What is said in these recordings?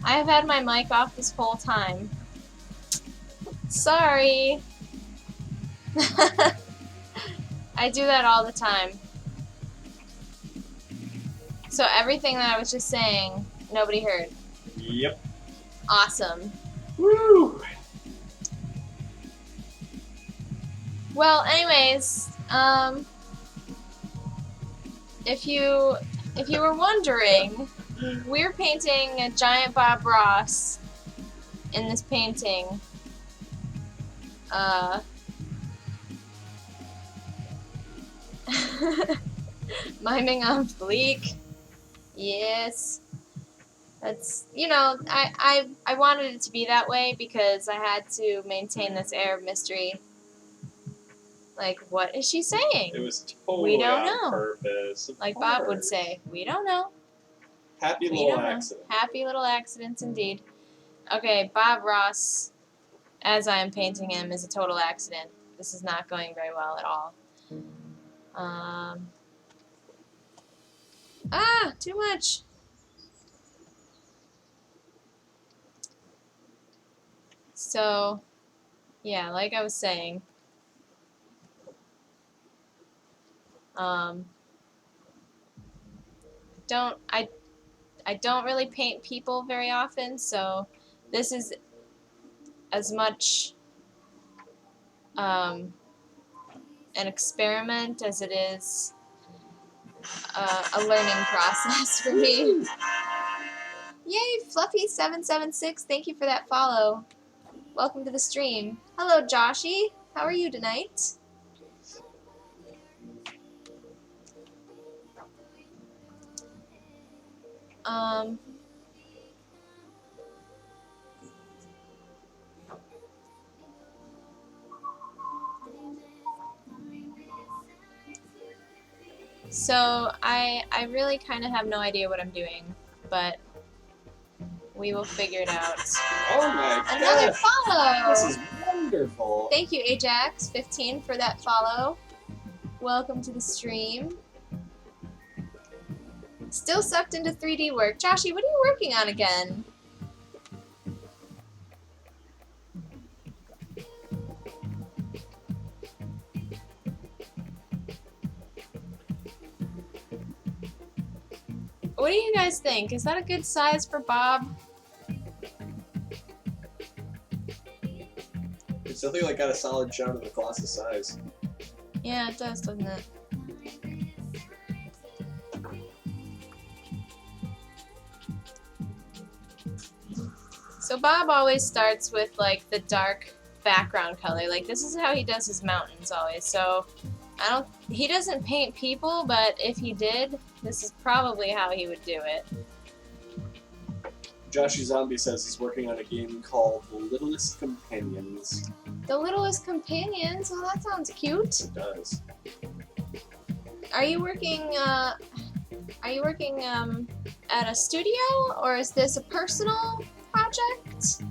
I've had my mic off this whole time. Sorry. I do that all the time. So everything that I was just saying, nobody heard. Yep. Awesome. Woo! Well, anyways, if you were wondering, we're painting a giant Bob Ross in this painting. Miming on Bleak. Yes. That's, you know, I wanted it to be that way because I had to maintain this air of mystery. Like, what is she saying? It was totally We don't on know. purpose. Like Bob would say, we don't know. Happy We little don't know. accident. Happy little accidents indeed. Okay, Bob Ross, as I am painting him, is a total accident. This is not going very well at all. Too much. So, yeah, like I was saying, I don't really paint people very often, so this is as much an experiment as it is a learning process for me. Yay, Fluffy776, thank you for that follow. Welcome to the stream. Hello, Joshy. How are you tonight? So I really kind of have no idea what I'm doing, but we will figure it out. Oh my god! Another follow! This is wonderful. Thank you, Ajax15, for that follow. Welcome to the stream. Still sucked into 3D work. Joshy, what are you working on again? What do you guys think? Is that a good size for Bob? It's definitely like got a solid shot of the glossy size. Yeah, it does, doesn't it? So Bob always starts with like the dark background color. Like this is how he does his mountains always. So he doesn't paint people, but if he did, this is probably how he would do it. Joshy Zombie says he's working on a game called The Littlest Companions. The Littlest Companions? Well, that sounds cute. It does. Are you working at a studio, or is this a personal project?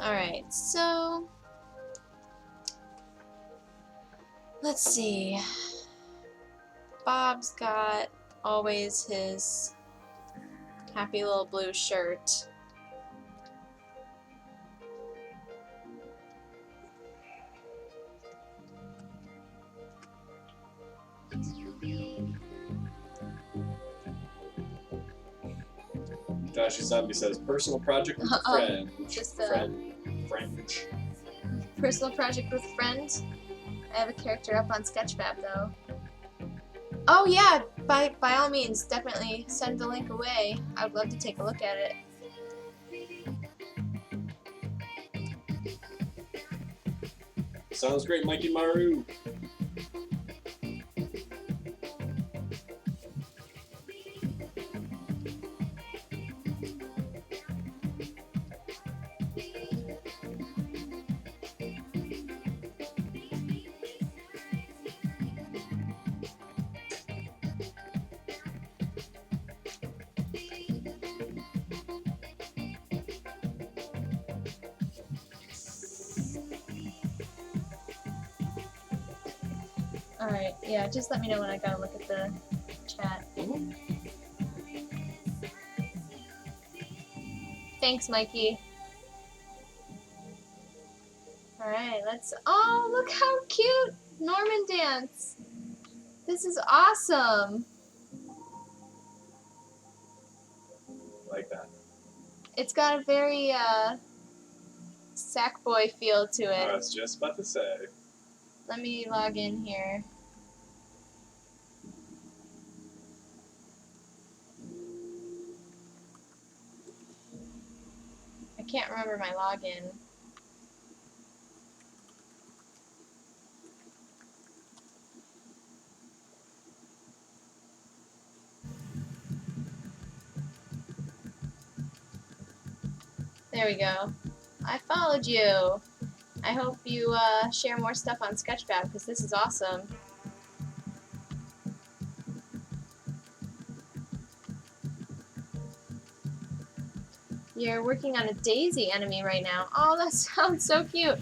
Alright, so let's see. Bob's got always his happy little blue shirt. Joshy Zombie says personal project with a friend. Just a friend. personal project with a friend. I have a character up on Sketchfab though. Oh yeah, by all means, definitely send the link away. I would love to take a look at it. Sounds great, Mikey Maru. Alright, yeah, just let me know when I gotta look at the chat. Mhm. Thanks, Mikey. Alright, let's. Oh, look how cute! Norman dance! This is awesome! Like that. It's got a very, Sackboy feel to I it. was just about to say. Let me log in here. I can't remember my login. There we go. I followed you. I hope you share more stuff on Sketchfab because this is awesome. You're working on a Daisy enemy right now. Oh, that sounds so cute.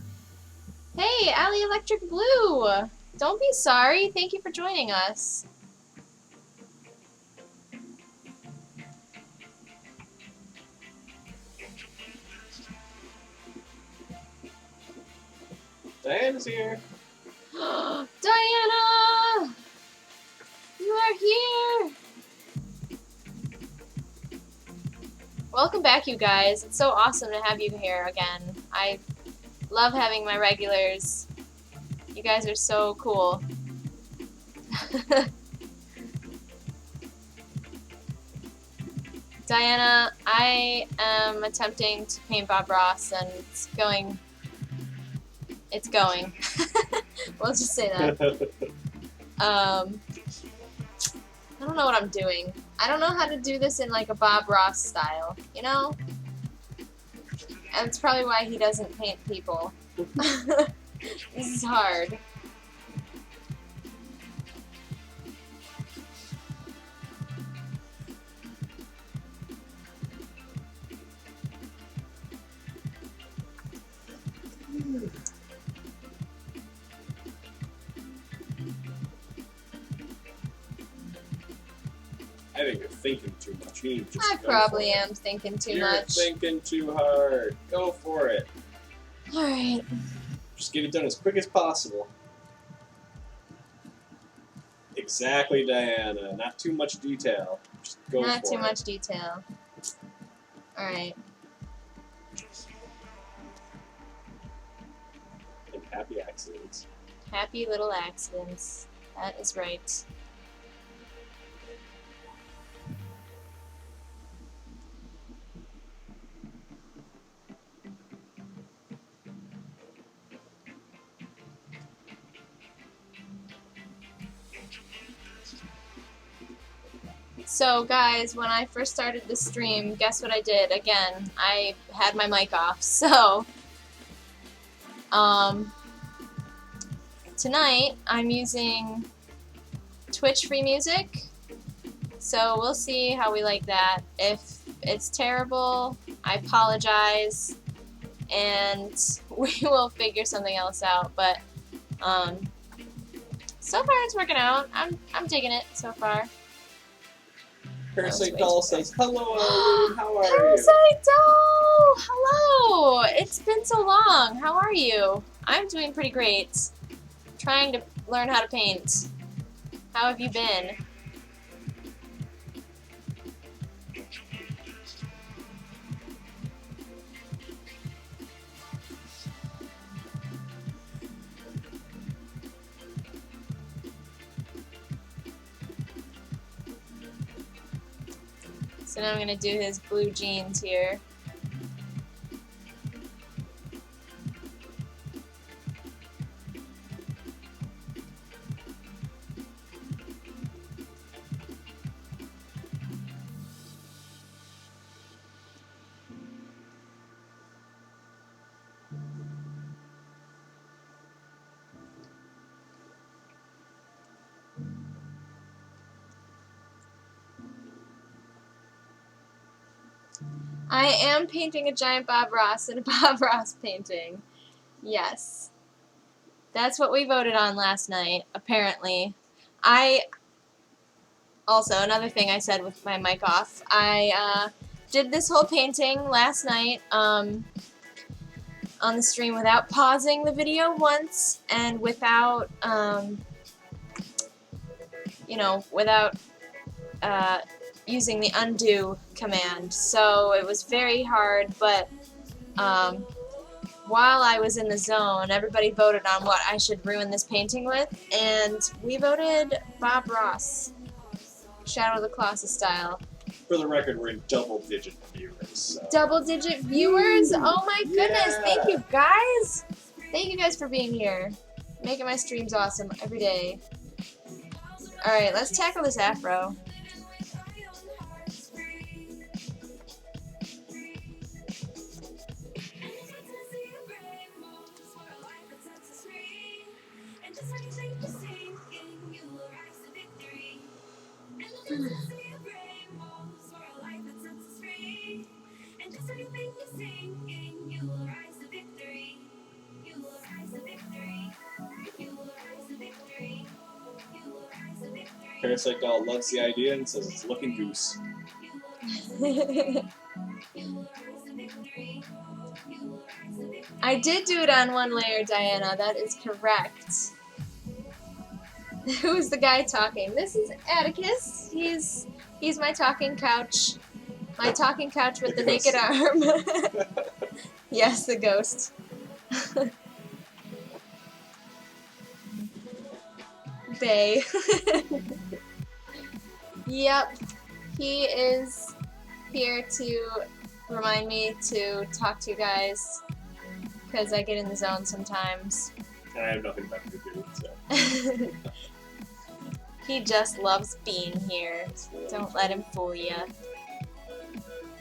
Hey, Allie Electric Blue! Don't be sorry. Thank you for joining us. Diana's here. Diana! You are here! Welcome back, you guys. It's so awesome to have you here again. I love having my regulars. You guys are so cool. Diana, I am attempting to paint Bob Ross, and it's going. We'll just say that. I don't know what I'm doing. I don't know how to do this in like a Bob Ross style, you know? And it's probably why he doesn't paint people. This is hard. I think you're thinking too much. You need to just I go probably for am thinking too You're much. thinking too hard. Go for it. Alright. Just get it done as quick as possible. Exactly, Diana. Not too much detail. Just go Not for too it. much detail. Alright. And happy accidents. Happy little accidents. That is right. So guys, when I first started the stream, guess what I did? Again, I had my mic off. So, tonight I'm using Twitch free music. So we'll see how we like that. If it's terrible, I apologize, and we will figure something else out. But so far it's working out. I'm digging it so far. Parasite Doll says, "Hello, Eileen. How are you?" Parasite Doll! Hello! It's been so long. How are you? I'm doing pretty great. Trying to learn how to paint. How have you been? So now I'm gonna do his blue jeans here. I am painting a giant Bob Ross in a Bob Ross painting. Yes. That's what we voted on last night, apparently. Also, another thing I said with my mic off, I did this whole painting last night on the stream without pausing the video once and without, without using the undo command. So it was very hard, but while I was in the zone, everybody voted on what I should ruin this painting with, and we voted Bob Ross, Shadow of the Colossus style. For the record, we're in double-digit viewers. So. Double-digit viewers? Oh my goodness! Yeah. Thank you guys! Thank you guys for being here. Making my streams awesome every day. Alright, let's tackle this afro. Parasite Doll loves the idea and says it's looking goose. I did do it on one layer, Diana. That is correct. Who's the guy talking? This is Atticus. He's my talking couch. My talking couch with the naked arm. Yes, the ghost. Bay. Yep. He is here to remind me to talk to you guys because I get in the zone sometimes. And I have nothing better to do, so. He just loves being here. Don't let him fool you.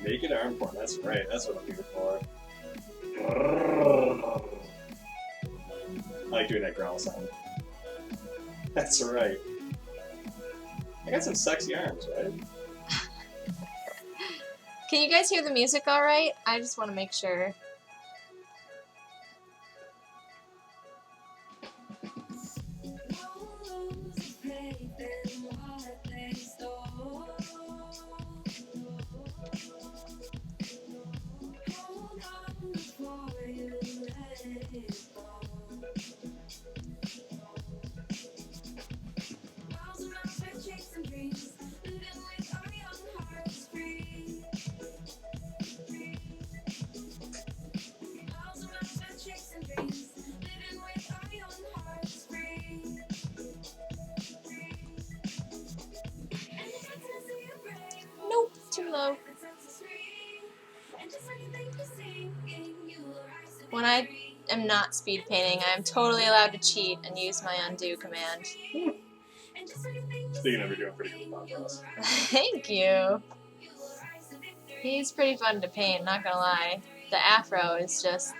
Naked arm porn, that's right, that's what I'm here for. I like doing that growl sound. That's right. I got some sexy arms, right? Can you guys hear the music alright? I just want to make sure. Nope, too low. When I am not speed painting, I am totally allowed to cheat and use my undo command. Speaking of, you're doing pretty good with Bob Ross. Thank you. He's pretty fun to paint, not gonna lie. The afro is just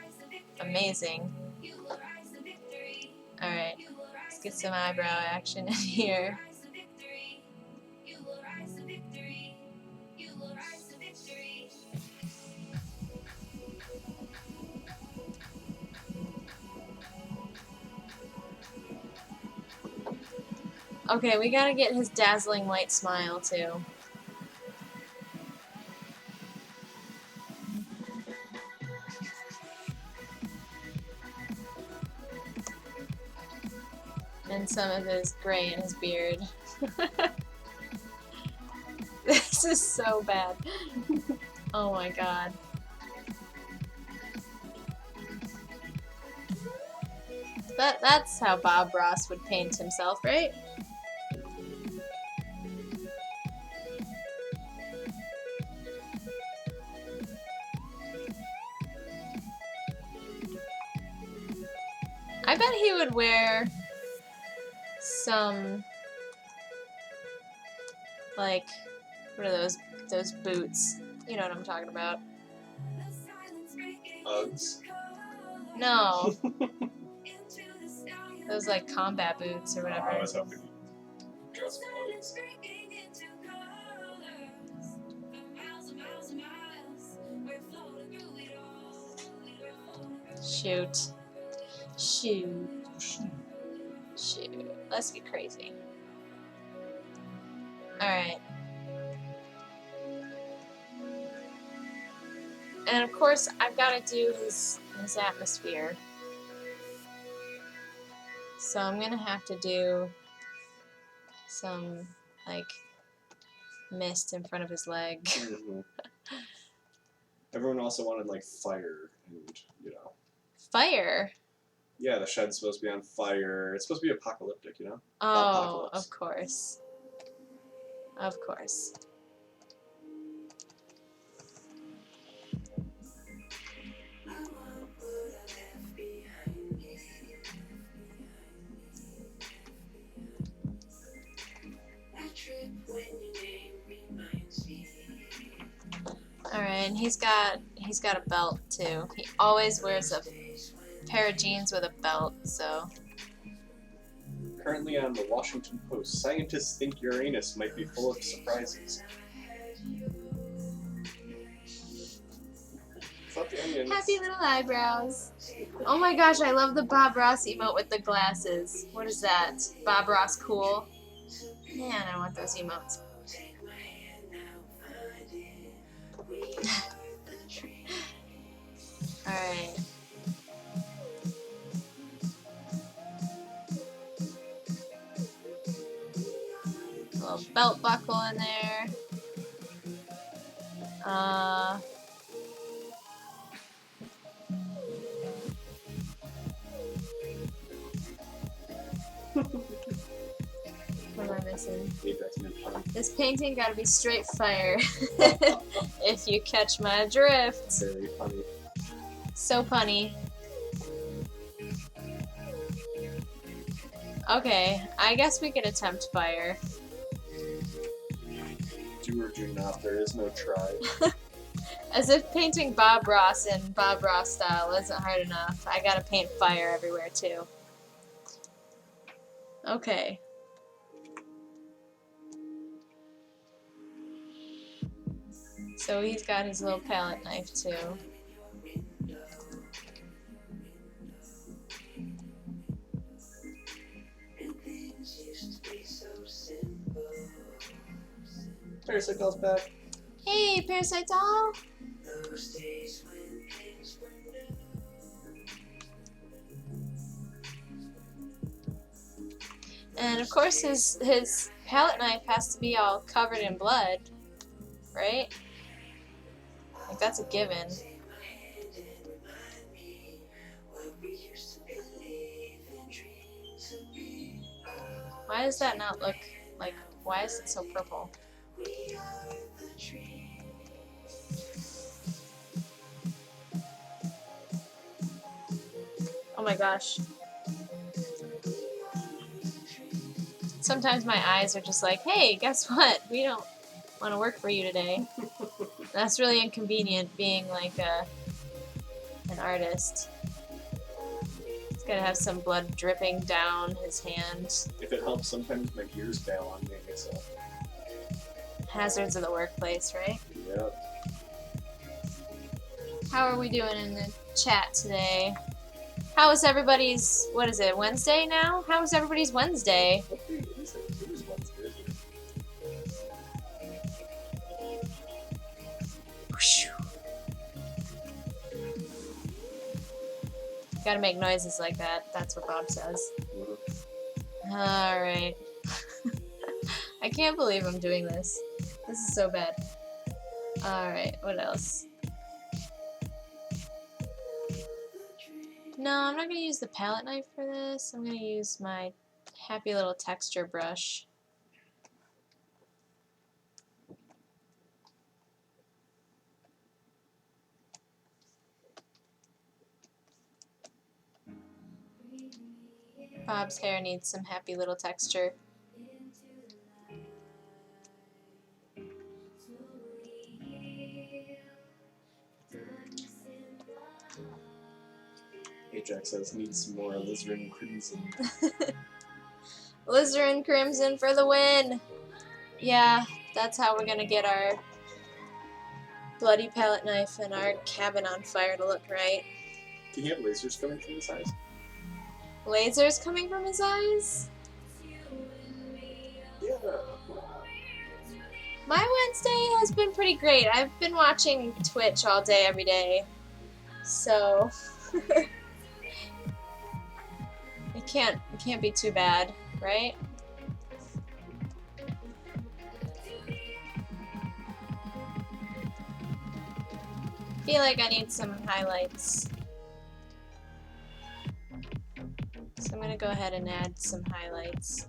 amazing. Alright, let's get some eyebrow action in here. Okay, we gotta get his dazzling white smile too. And some of his gray in his beard. This is so bad. Oh my god. That's how Bob Ross would paint himself, right? I bet he would wear some, like, what are those boots? You know what I'm talking about. Uggs. No. Those, like, combat boots or whatever. I was hoping you dress for Uggs. Shoot. Shoot. Shoot, let's get crazy. Alright. And of course, I've got to do his atmosphere. So I'm gonna have to do some, like, mist in front of his leg. Mm-hmm. Everyone also wanted, like, fire and, you know. Fire? Yeah, the shed's supposed to be on fire. It's supposed to be apocalyptic, you know? Oh, Apocalypse. of course. Of course. Alright, and he's got a belt too. He always wears a pair of jeans with a belt, so. Currently on the Washington Post, scientists think Uranus might be full of surprises. Fuck the onions. Happy little eyebrows. Oh my gosh, I love the Bob Ross emote with the glasses. What is that? Bob Ross cool? Man, I want those emotes. Alright. A little belt buckle in there. What am I missing? This painting gotta be straight fire. If you catch my drift. Very funny. So punny. Okay, I guess we can attempt fire. Do or do not, there is no try. As if painting Bob Ross in Bob Ross style isn't hard enough. I gotta paint fire everywhere too. Okay. So he's got his little palette knife too. Parasite Doll's back. Hey, Parasite Doll! And of course his palette knife has to be all covered in blood, right? Like, that's a given. Why does that not look like, why is it so purple? Oh my gosh. Sometimes my eyes are just like, hey, guess what? We don't want to work for you today. That's really inconvenient being like an artist. He's gotta have some blood dripping down his hand. If it helps, sometimes my gears fail on me, so. Hazards of the workplace, right? Yep. How are we doing in the chat today? How is everybody's, what is it, Wednesday now? How is everybody's Wednesday? What day is it? It is Wednesday, isn't it? Gotta make noises like that. That's what Bob says. Mm-hmm. Alright. I can't believe I'm doing this. This is so bad. Alright, what else? No, I'm not gonna use the palette knife for this. I'm gonna use my happy little texture brush. Bob's hair needs some happy little texture. Ajax says, needs some more alizarin crimson. Alizarin crimson for the win! Yeah, that's how we're gonna get our bloody palette knife and our cabin on fire to look right. Can you have lasers coming from the sides? lasers coming from his eyes? Yeah. My Wednesday has been pretty great. I've been watching Twitch all day, every day. So it can't be too bad, right? I feel like I need some highlights. So I'm gonna go ahead and add some highlights.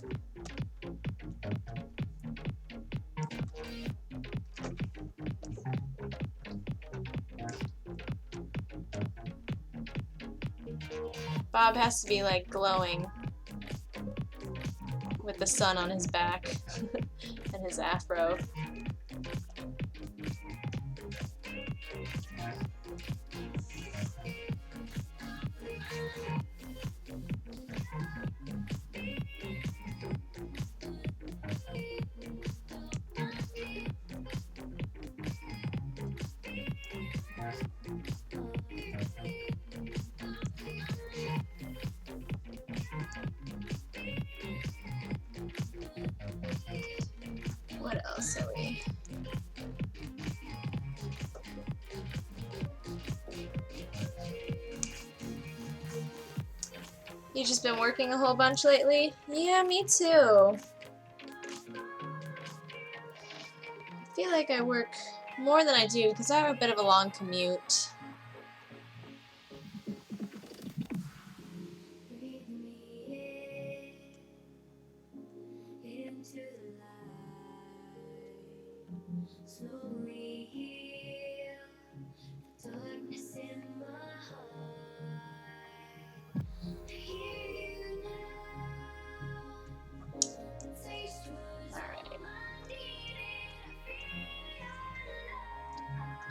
Bob has to be like glowing with the sun on his back and his afro. What else are we? You just been working a whole bunch lately? Yeah, me too. I feel like I work more than I do because I have a bit of a long commute.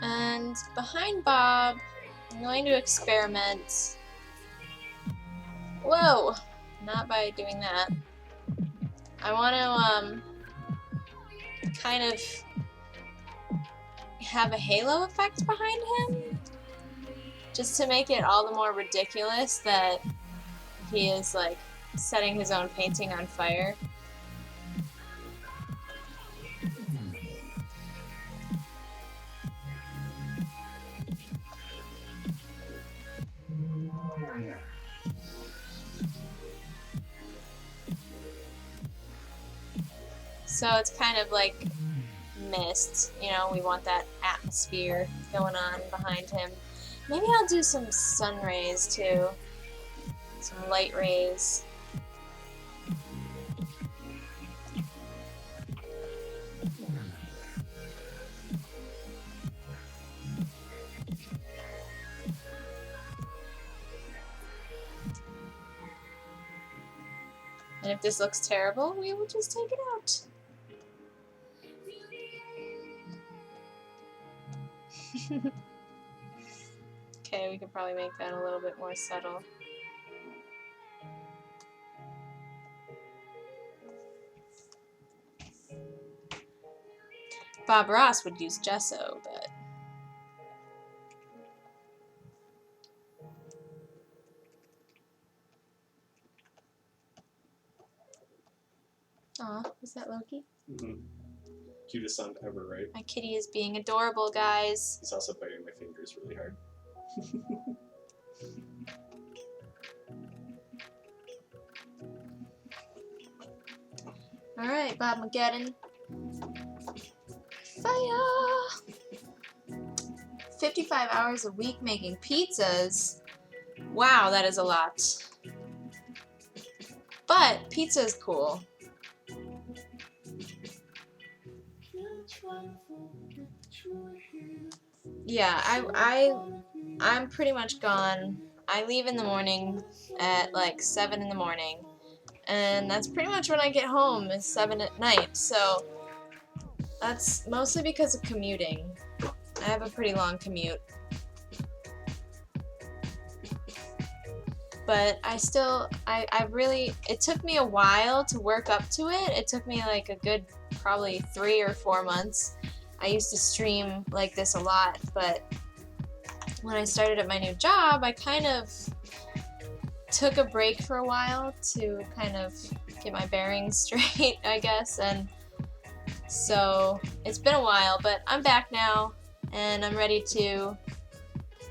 And behind Bob, I'm going to experiment. Whoa! Not by doing that. I want to kind of have a halo effect behind him, just to make it all the more ridiculous that he is like setting his own painting on fire. So it's kind of like mist, you know, we want that atmosphere going on behind him. Maybe I'll do some sun rays too, some light rays. And if this looks terrible, we will just take it out. Okay, we could probably make that a little bit more subtle. Bob Ross would use gesso, but... Aw, was that Loki? Mm-hmm. Cutest son ever, right? My kitty is being adorable, guys. He's also biting my fingers really hard. Alright, Bobmageddon. Fire! 55 hours a week making pizzas. Wow, that is a lot. But pizza is cool. Yeah, I'm pretty much gone. I leave in the morning at like 7 in the morning. And that's pretty much when I get home, is 7 at night. So that's mostly because of commuting. I have a pretty long commute. But I really, it took me a while to work up to it. It took me like a good probably 3 or 4 months. I used to stream like this a lot, but when I started at my new job, I kind of took a break for a while to kind of get my bearings straight, I guess, and so it's been a while, but I'm back now, and I'm ready to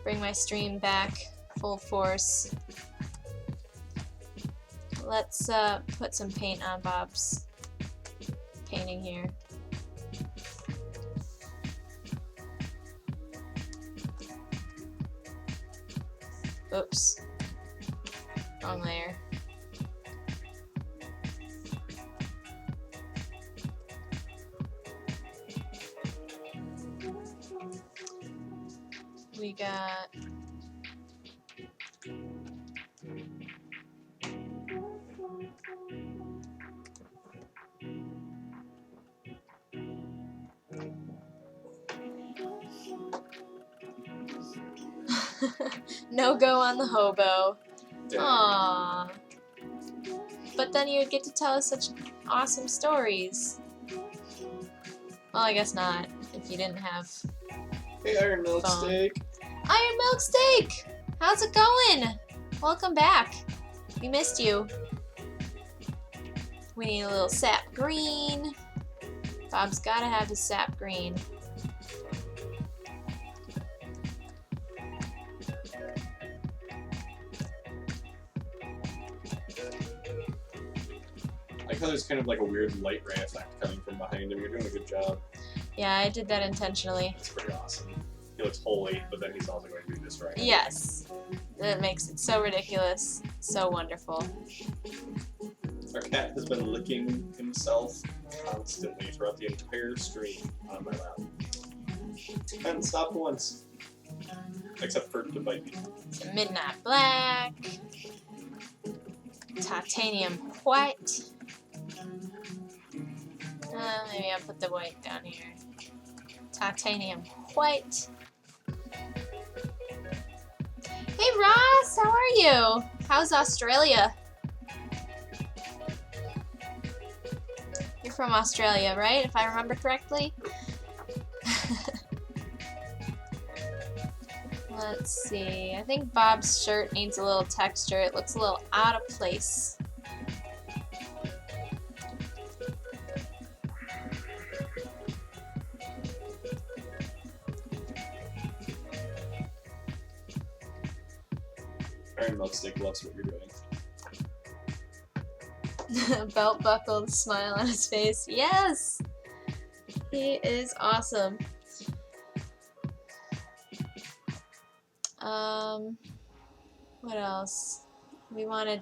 bring my stream back full force. Let's put some paint on Bob's painting here. Oops. Wrong layer. We got no go on the hobo. Aww. But then you would get to tell us such awesome stories. Well, I guess not, if you didn't have Hey, Iron Milk phone. Steak. Iron Milk Steak! How's it going? Welcome back. We missed you. We need a little sap green. Bob's gotta have his sap green. I like how there's kind of like a weird light ray effect coming from behind him. You're doing a good job. Yeah, I did that intentionally. It's pretty awesome. He looks holy, but then he's also going to do this right. Yes. That makes it so ridiculous. So wonderful. Our cat has been licking himself constantly throughout the entire stream on my lap. Hasn't stopped once. Except for to bite me. Some midnight black. Titanium white. Maybe I'll put the white down here. Titanium white. Hey Ross, how are you? How's Australia? You're from Australia, right? If I remember correctly. Let's see. I think Bob's shirt needs a little texture. It looks a little out of place. Iron Milk Steak loves what you're doing. Belt buckled smile on his face. Yes! He is awesome. What else? We wanted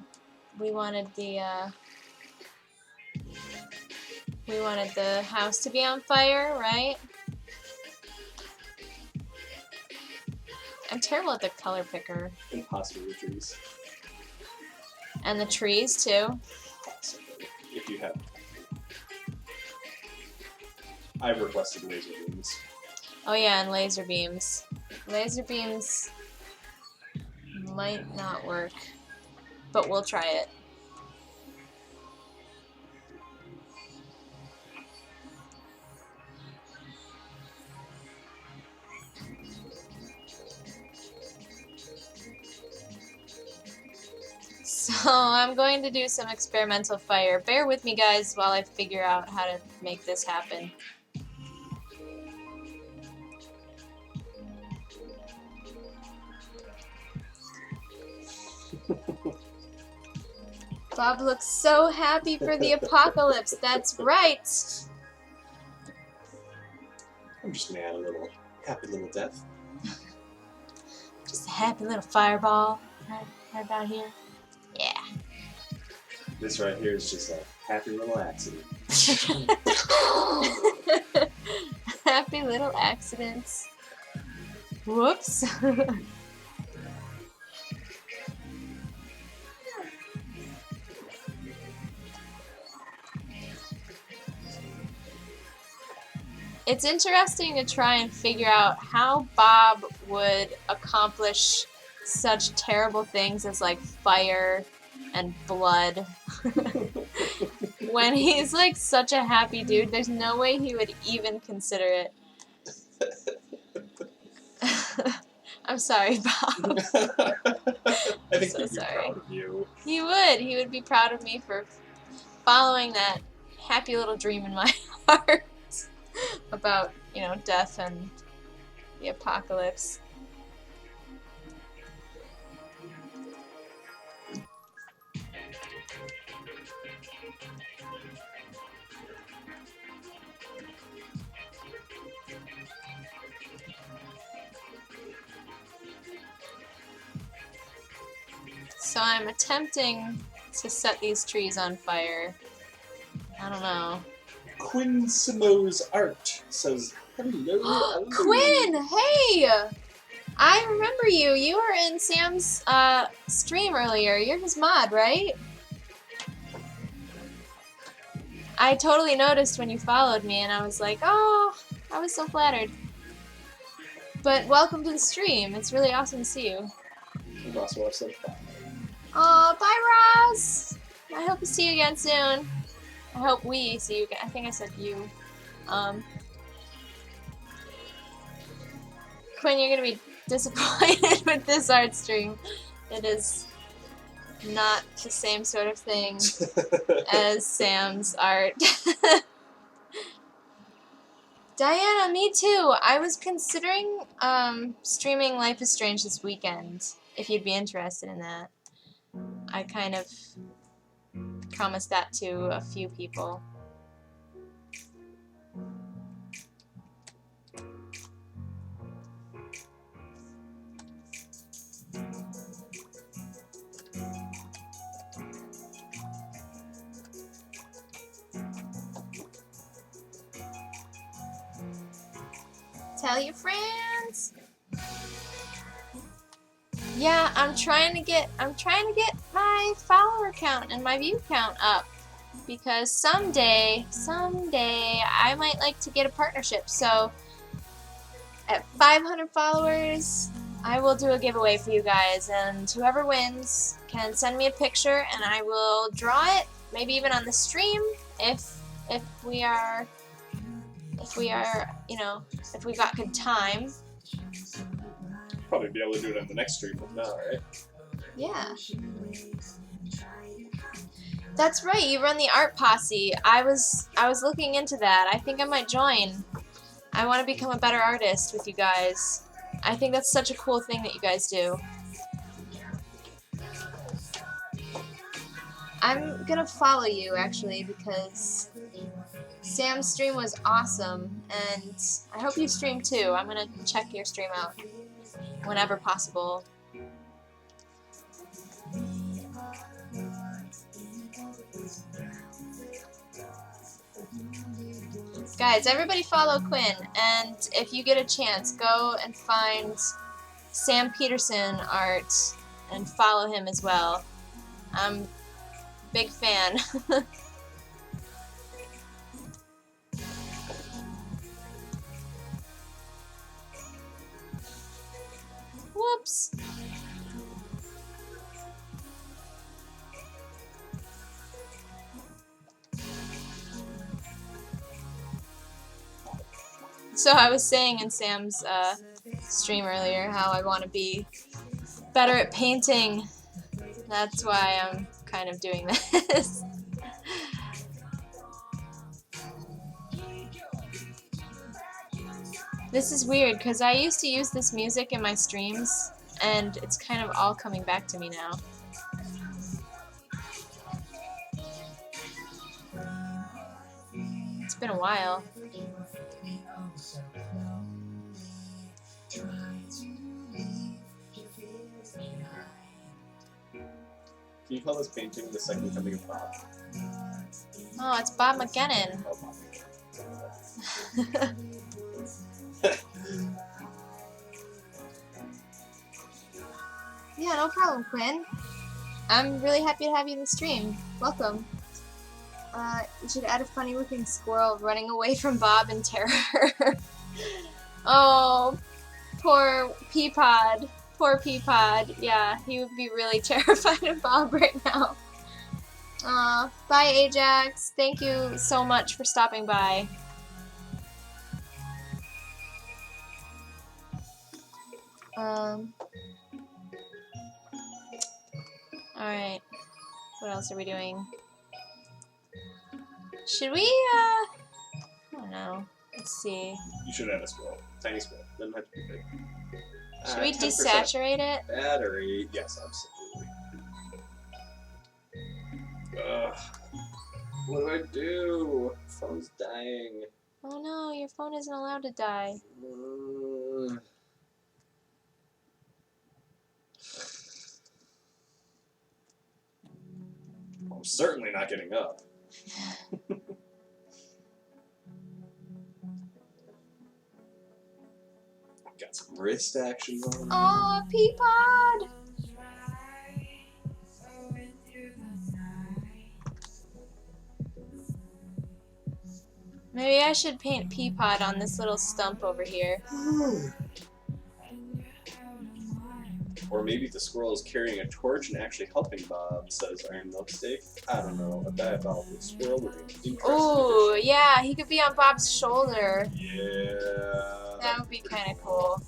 the house to be on fire, right? I'm terrible at the color picker. Impossible with trees. And the trees too. Possibly. If you have. I've requested laser beams. Oh yeah, and laser beams. Laser beams might not work, but we'll try it. So I'm going to do some experimental fire. Bear with me guys while I figure out how to make this happen. Bob looks so happy for the apocalypse. That's right. I'm just gonna add a little happy little death. Just a happy little fireball right about here. Yeah. This right here is just a happy little accident. Happy little accidents. Whoops. It's interesting to try and figure out how Bob would accomplish such terrible things as like fire and blood when he's like such a happy dude. There's no way he would even consider it. I'm sorry, Bob. I think So he'd be sorry. proud of you. He would. He would be proud of me for following that happy little dream in my heart about, you know, death and the apocalypse. So I'm attempting to set these trees on fire. I don't know. Quinn Simo's art says, hello. Quinn! Hey! I remember you. You were in Sam's stream earlier. You're his mod, right? I totally noticed when you followed me, and I was like, oh, I was so flattered. But welcome to the stream. It's really awesome to see you. And also I said bye. Aw, bye, Roz! I hope to see you again soon. I hope we see you again. I think I said you. Quinn, you're gonna be disappointed with this art stream. It is not the same sort of thing as Sam's art. Diana, me too. I was considering streaming Life is Strange this weekend, if you'd be interested in that. I kind of promised that to a few people. Tell your friends. Yeah, I'm trying to get my follower count and my view count up because someday I might like to get a partnership. So at 500 followers, I will do a giveaway for you guys, and whoever wins can send me a picture and I will draw it, maybe even on the stream if we are, you know, if we've got good time. Probably be able to do it on the next stream from now, right? Yeah. That's right, you run the art posse. I was looking into that. I think I might join. I want to become a better artist with you guys. I think that's such a cool thing that you guys do. I'm gonna follow you actually because Sam's stream was awesome and I hope you stream too. I'm gonna check your stream out whenever possible. Guys, everybody follow Quinn, and if you get a chance, go and find Sam Peterson art and follow him as well. I'm a big fan. Whoops. So I was saying in Sam's stream earlier how I want to be better at painting. That's why I'm kind of doing this. This is weird because I used to use this music in my streams and it's kind of all coming back to me now. It's been a while. Can you call this painting the second coming of Bob? Oh, it's Bobmageddon. Oh, Bob. Yeah, no problem, Quinn. I'm really happy to have you in the stream. Welcome. You should add a funny-looking squirrel running away from Bob in terror. Oh, poor Peapod. Poor Peapod. Yeah, he would be really terrified of Bob right now. Bye, Ajax. Thank you so much for stopping by. Alright. What else are we doing? Should we, I don't know. Let's see. You should add a squirrel. Tiny squirrel. Doesn't have to be big. Should we 10% desaturate it? battery. Yes, absolutely. Ugh. What do I do? Phone's dying. Oh no, your phone isn't allowed to die. I'm certainly not getting up. Got some wrist action going. Oh, Peapod! Maybe I should paint Peapod on this little stump over here. Or maybe the squirrel is carrying a torch and actually helping Bob, says Iron Milksteak. I don't know. A diabolical squirrel would be an interesting Ooh, addition. yeah, he could be on Bob's shoulder. Yeah. That would be kind of cool.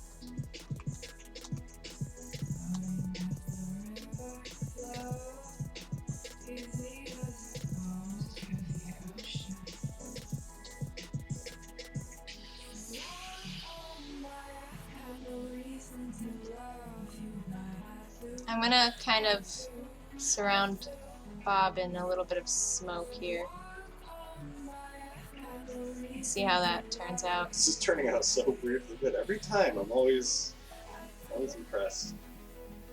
I'm gonna kind of surround Bob in a little bit of smoke here. See how that turns out. This is turning out so weirdly good. Every time I'm always impressed.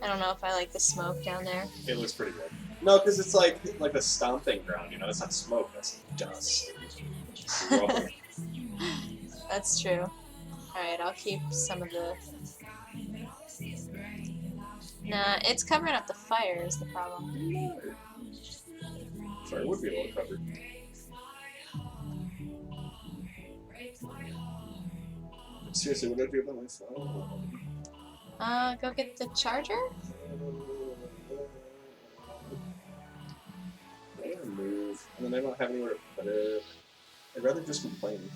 I don't know if I like the smoke down there. It looks pretty good. No, because it's like a stomping ground, you know? It's not smoke, that's dust. Rubble. That's true. Alright, I'll keep some of the... Nah, it's covering up the fire is the problem. Sorry, it would be a little covered. Seriously, what did I do about my phone? Go get the charger? I gotta move, and then I don't have anywhere to put it. I'd rather just complain.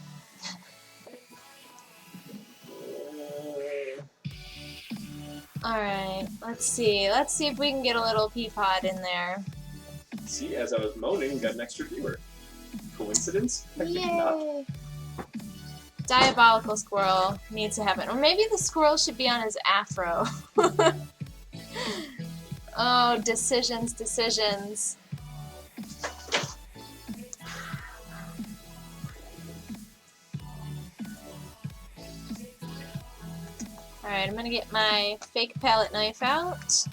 Alright, let's see. Let's see if we can get a little Peapod in there. See, as I was moaning, we got an extra viewer. Coincidence? I think not. Yay! Diabolical squirrel needs to happen. Or maybe the squirrel should be on his afro. Oh, decisions, decisions. Alright, I'm gonna get my fake palette knife out.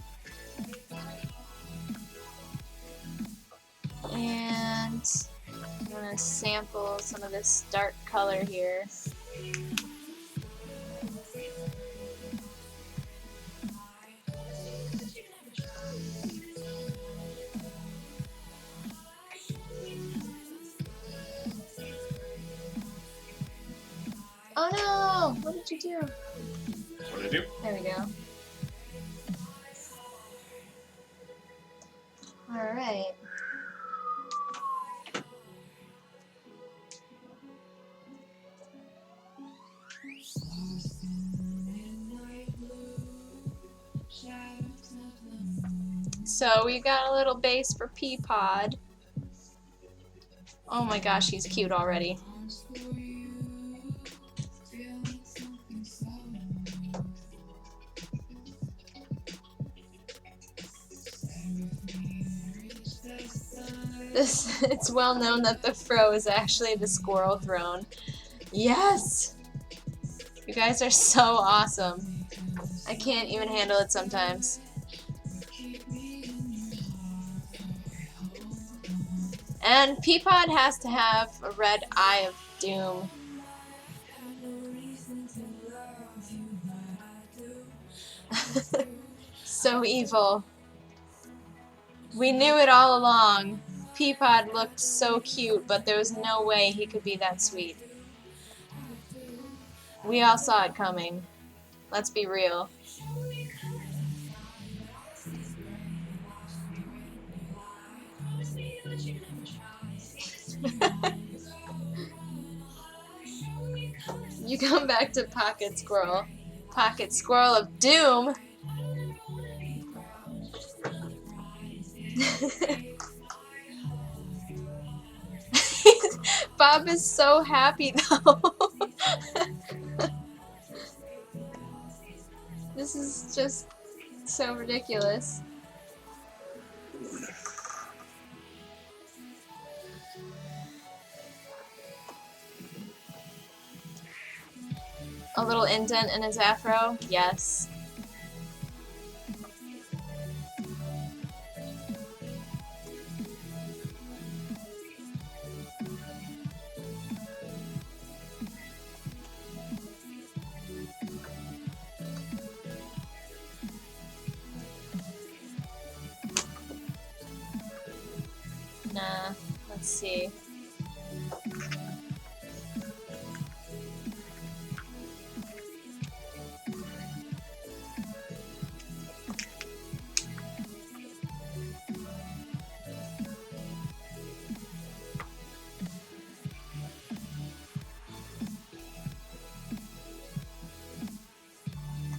And I'm gonna sample some of this dark color here. Oh no! What did you do? What did I do? There we go. Alright. So we got a little base for Peapod. Oh my gosh, he's cute already. It's well known that the fro is actually the squirrel throne. Yes! You guys are so awesome. I can't even handle it sometimes. And Peapod has to have a red eye of doom. So evil. We knew it all along. Peapod looked so cute, but there was no way he could be that sweet. We all saw it coming. Let's be real. You come back to Pocket Squirrel. Pocket squirrel of doom. Bob is so happy though. This is just so ridiculous. A little indent in his afro? Yes. Nah, let's see.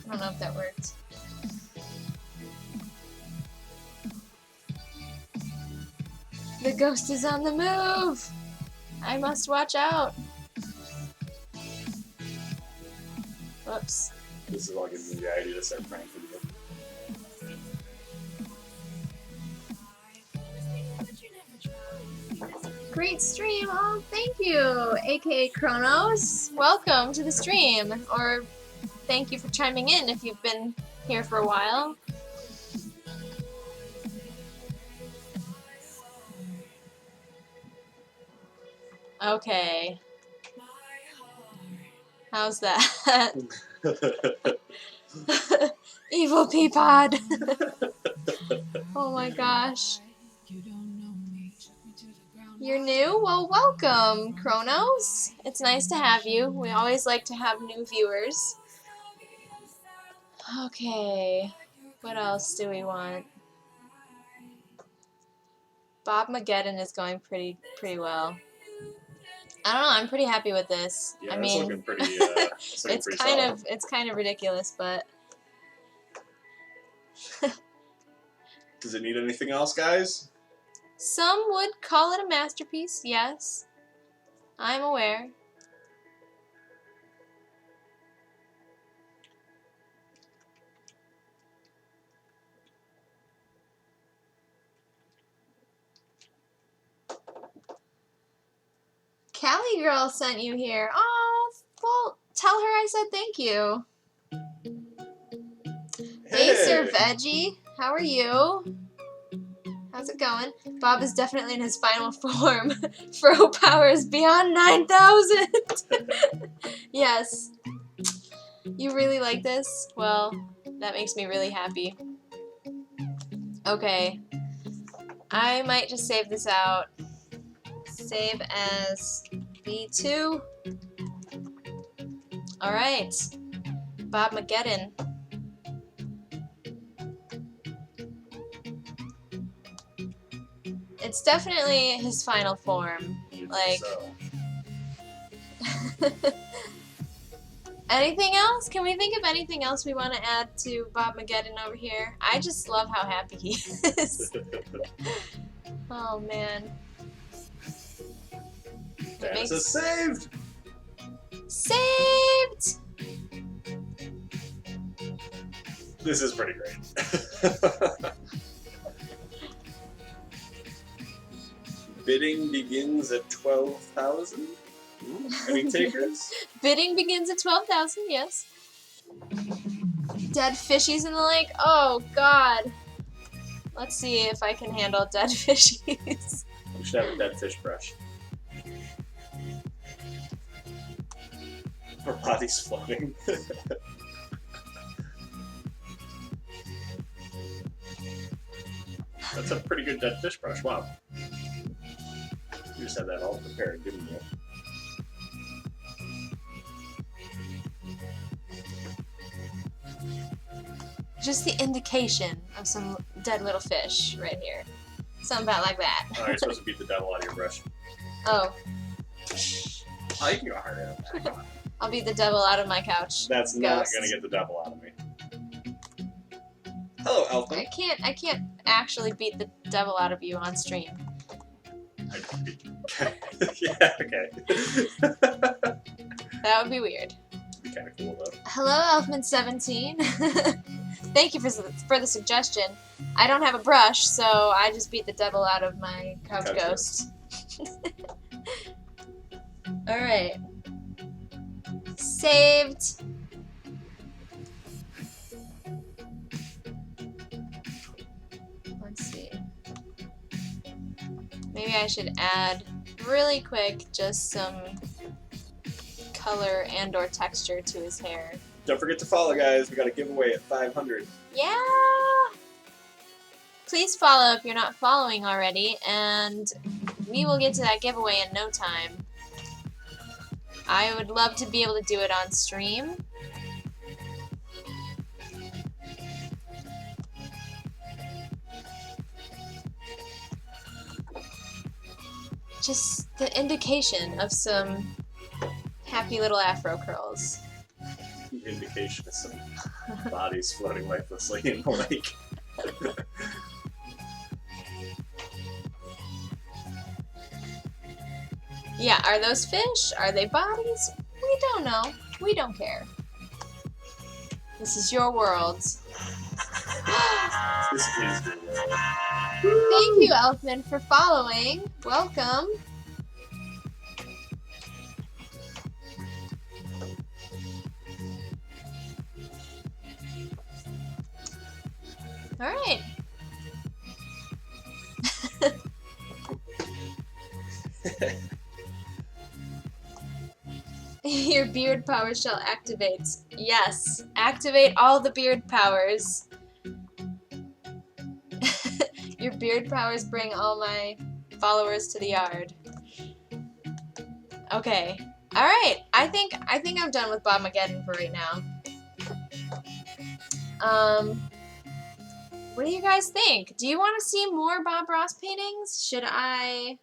I don't know if that worked. The ghost is on the move! I must watch out! Whoops. This is all giving me the idea to start pranking you. Great stream! Oh, thank you, aka Kronos. Welcome to the stream. Or thank you for chiming in if you've been here for a while. Okay. How's that? Evil Peapod! Oh my gosh. You're new? Well, welcome, Kronos. It's nice to have you. We always like to have new viewers. Okay. What else do we want? Bobmageddon is going pretty well. I don't know. I'm pretty happy with this. Yeah, I it's mean, looking pretty. it's kind of ridiculous, but does it need anything else, guys? some would call it a masterpiece. Yes, I'm aware. Callie girl sent you here. Oh, well, tell her I said thank you. Hey, Sir Veggie, how are you? How's it going? Bob is definitely in his final form. Fro powers beyond 9,000. Yes. You really like this? Well, that makes me really happy. Okay. I might just save this out. Save as B2. Alright. Bobmageddon. It's definitely his final form. Like, So. anything else? Can we think of anything else we want to add to Bobmageddon over here? I just love how happy he is. Oh man. This is saved! Saved! This is pretty great. Bidding begins at 12,000. Any takers? Bidding begins at 12,000, yes. Dead fishies in the lake? Oh god. Let's see if I can handle dead fishies. You should have a dead fish brush. Her body's floating. That's a pretty good dead fish brush, wow. You just had that all prepared, didn't you? Just the indication of some dead little fish right here. Something about like that. Oh, you're supposed to beat the devil out of your brush. Oh. Oh, you can go harder than that. Come on. I'll beat the devil out of my couch. That's not Ghost. gonna get the devil out of me. Hello, Elfin. I can't actually beat the devil out of you on stream. Yeah, okay. That would be weird. It'd be kind of cool, though. Hello, Elfman17. Thank you for the suggestion. I don't have a brush, so I just beat the devil out of my couch ghost. Alright. Saved. Let's see. Maybe I should add really quick just some color and or texture to his hair. Don't forget to follow, guys. We got a giveaway at 500. Yeah! Please follow if you're not following already, and we will get to that giveaway in no time. I would love to be able to do it on stream. Just the indication of some happy little afro curls. The indication of some bodies floating lifelessly in the lake. Yeah, are those fish? Are they bodies? We don't know. We don't care. This is your world. This is your world. Thank you, Elfman, for following. Welcome. All right. Your beard power shall activate. Yes, activate all the beard powers. Your beard powers bring all my followers to the yard. Okay. All right. I think I'm done with Bobmageddon for right now. What do you guys think? Do you want to see more Bob Ross paintings? Should I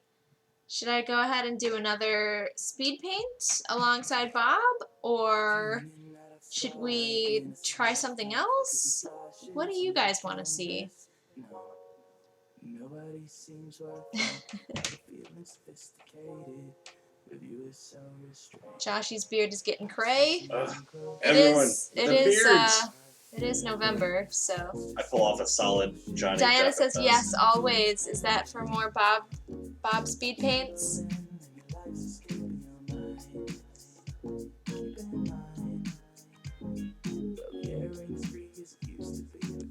go ahead and do another speed paint alongside Bob, or should we try something else? What do you guys want to see? Joshy's beard is getting cray. It is November, so. I pull off a solid Johnny. Diana Depp says yes, always. Is that for more Bob speed paints?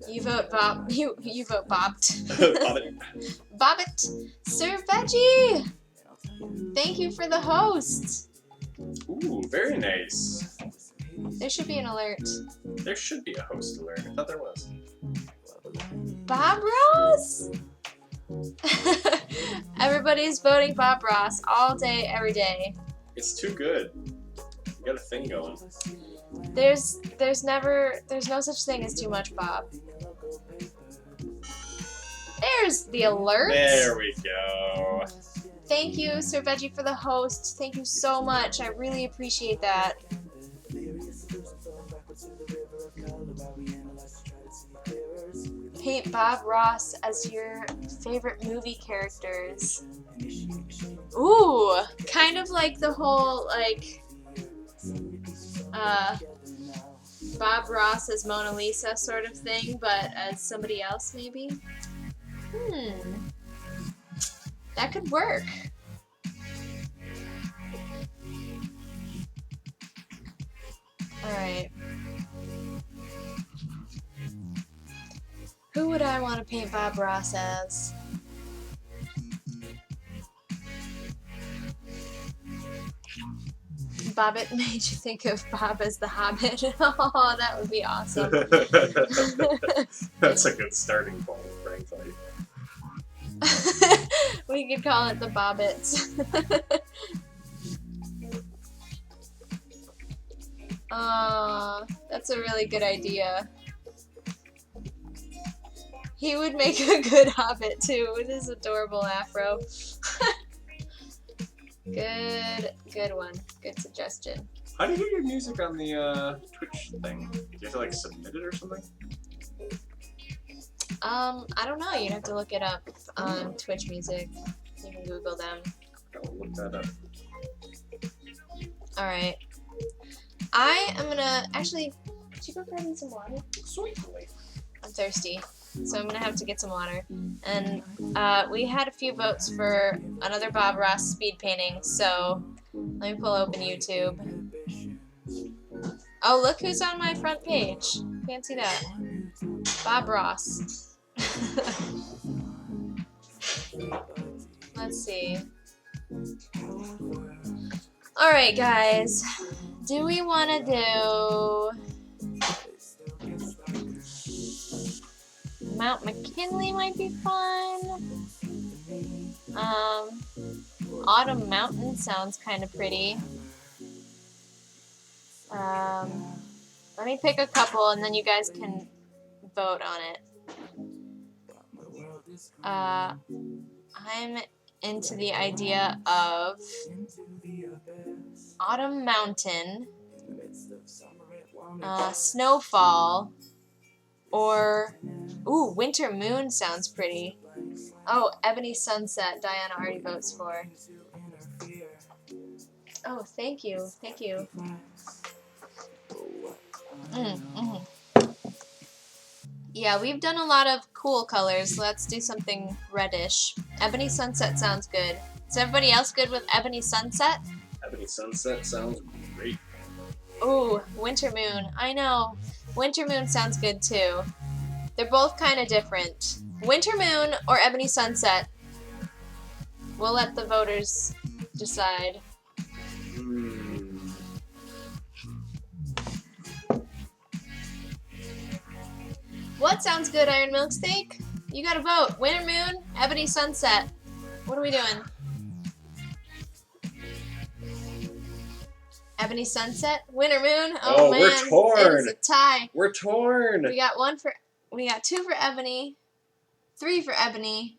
You vote Bob. You vote Bobbed. Bobbit. Sir Veggie! Thank you for the host. Ooh, very nice. There should be an alert. There should be a host alert. I thought there was. Bob Ross! Everybody's voting Bob Ross all day, every day. It's too good. You got a thing going. There's no such thing as too much Bob. There's the alert. There we go. Thank you, Sir Veggie, for the host. Thank you so much. I really appreciate that. Paint Bob Ross as your favorite movie characters. Ooh, kind of like the whole, like, Bob Ross as Mona Lisa sort of thing, but as somebody else, maybe? That could work. Alright. Who would I want to paint Bob Ross as? Bobbit made you think of Bob as the Hobbit. Oh, that would be awesome. That's a good starting point, frankly. We could call it the Bobbit. That's a really good idea. He would make a good Hobbit too with his adorable afro. Good one. Good suggestion. How do you get your music on the Twitch thing? Do you have to like submit it or something? I don't know. You'd have to look it up on Twitch Music. You can Google them. I'll look that up. Alright. I am gonna... Actually, could you go grab me some water? Sweetly. I'm thirsty. So I'm gonna have to get some water. And we had a few votes for another Bob Ross speed painting, so let me pull open YouTube. Oh, look who's on my front page. Can't see that. Bob Ross. Let's see. Alright, guys. Do we want to do... Mount McKinley might be fun. Autumn Mountain sounds kind of pretty. Let me pick a couple and then you guys can vote on it. I'm into the idea of Autumn Mountain, Snowfall, or ooh, Winter Moon sounds pretty. Oh, Ebony Sunset, Diana already votes for. Oh, thank you, thank you. Yeah, we've done a lot of cool colors. Let's do something reddish. Ebony Sunset sounds good. Is everybody else good with Ebony Sunset? Ebony Sunset sounds great. Ooh, Winter Moon. I know. Winter Moon sounds good too. They're both kind of different. Winter Moon or Ebony Sunset? We'll let the voters decide. What sounds good, Iron Milk Steak? You gotta vote. Winter Moon, Ebony Sunset. What are we doing? Ebony Sunset, Winter Moon. Oh man, we're torn. It is a tie. We're torn. We got 2 for Ebony, 3 for Ebony.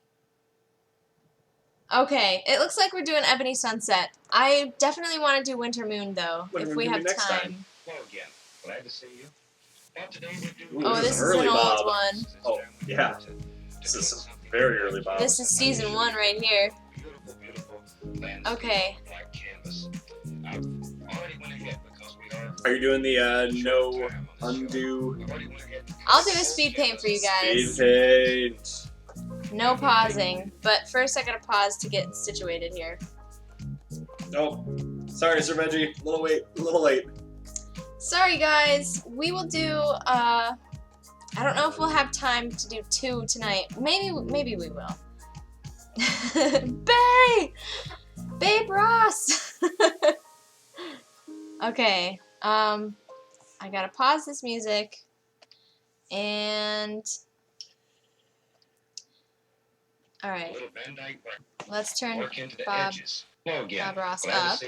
Okay, it looks like we're doing Ebony Sunset. I definitely want to do Winter Moon though, if we have time. Hello again. Glad to see you. Now today we Oh, this is an old one. Oh, yeah. This is some very early Bob. This is season 1 right here. Okay. Are you doing the no undo? I'll do a speed paint for you guys. Speed paint. No pausing, but first I gotta pause to get situated here. Oh, sorry, Sir Veggie. A little late. Sorry guys, we will do, I don't know if we'll have time to do 2 tonight. Maybe we will. Babe Ross! Okay, I gotta pause this music, and, alright, let's turn Bob Ross up.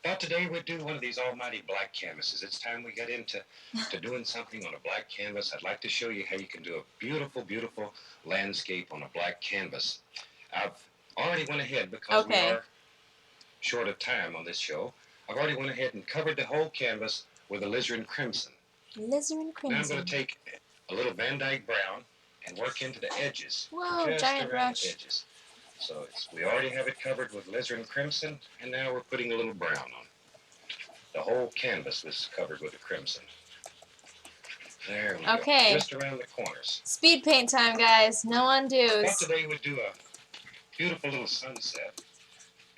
Now today we do one of these almighty black canvases. It's time we got into doing something on a black canvas. I'd like to show you how you can do a beautiful, beautiful landscape on a black canvas. I've already went ahead because we are short of time on this show. I've already went ahead and covered the whole canvas with alizarin crimson. Alizarin crimson. Now I'm going to take a little Van Dyke brown and work into the edges. Whoa, just giant around rush. the edges. So we already have it covered with alizarin crimson, and now we're putting a little brown on. The whole canvas was covered with the crimson. There we go. Just around the corners. Speed paint time, guys. No undos. Well, today we do a beautiful little sunset.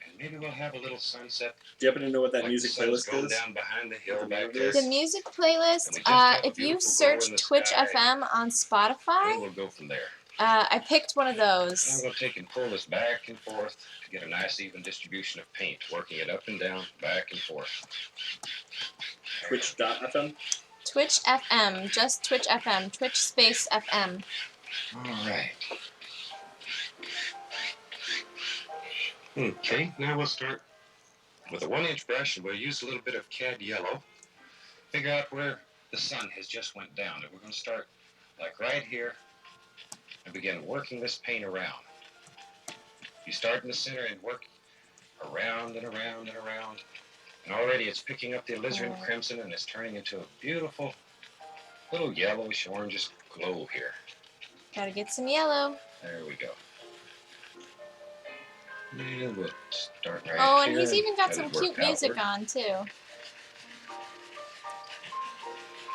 And maybe we'll have a little sunset. Do you happen to know what that music playlist is? Down behind the hill back there. The music playlist, if you search Twitch FM on Spotify, we'll go from there. I picked one of those. I'm going to take and pull this back and forth to get a nice even distribution of paint, working it up and down, back and forth. Twitch.fm? Twitch FM, just Twitch FM, Twitch space FM. All right. Okay, now we'll start with a 1-inch brush, and we'll use a little bit of cad yellow. Figure out where the sun has just went down. And we're going to start like right here and begin working this paint around. You start in the center and work around and around and around And already it's picking up the alizarin crimson and it's turning into a beautiful little yellowish orangish glow here. Gotta get some yellow. There we go. And we'll start right Oh, here. and he's even got let some it work cute music outward. on, too.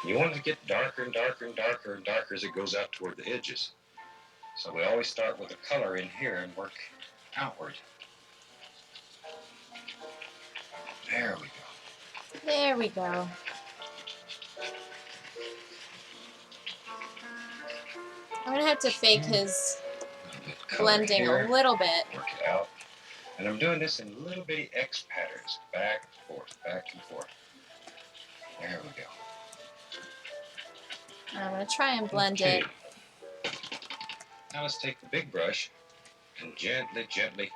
You want it to get darker and darker and darker and darker as it goes out toward the edges. So we always start with the color in here and work outward. There we go. There we go. I'm gonna have to fake his blending here. a little bit. Work it out. And I'm doing this in little bitty X patterns. Back and forth, back and forth. There we go. I'm gonna try and blend it. Now let's take the big brush and gently, gently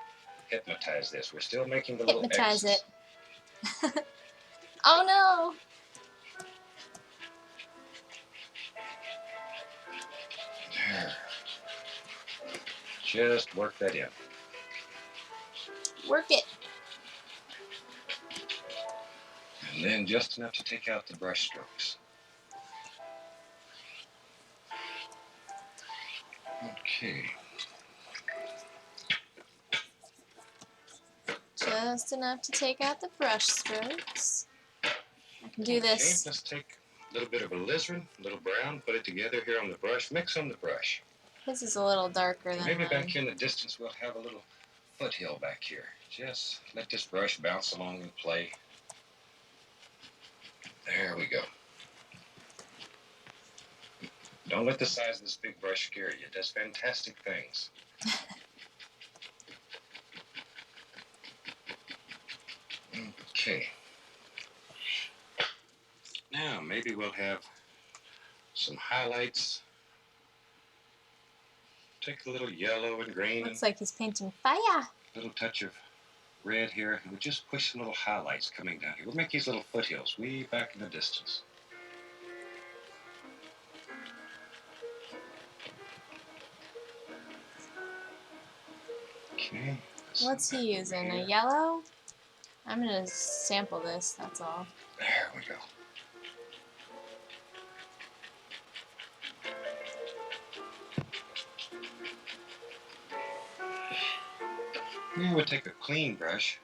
hypnotize this. We're still making the little Hypnotize X's. it. Oh no! There. Just work that in. Work it. And then just enough to take out the brush strokes. Okay. Just enough to take out the brush strokes. I can do this. Okay, let's take a little bit of alizarin, a little brown, put it together here on the brush. Mix on the brush. His is a little darker than Maybe mine. back here in the distance we'll have a little foothill back here. Just let this brush bounce along and play. There we go. Don't let the size of this big brush scare you. It does fantastic things. Okay. Now maybe we'll have some highlights. Take a little yellow and green. Looks like he's painting fire. A little touch of red here. And we'll just push some little highlights coming down here. We'll make these little foothills way back in the distance. Okay. What's he using? A yellow? I'm gonna sample this, that's all. There we go. Now we'll take a clean brush.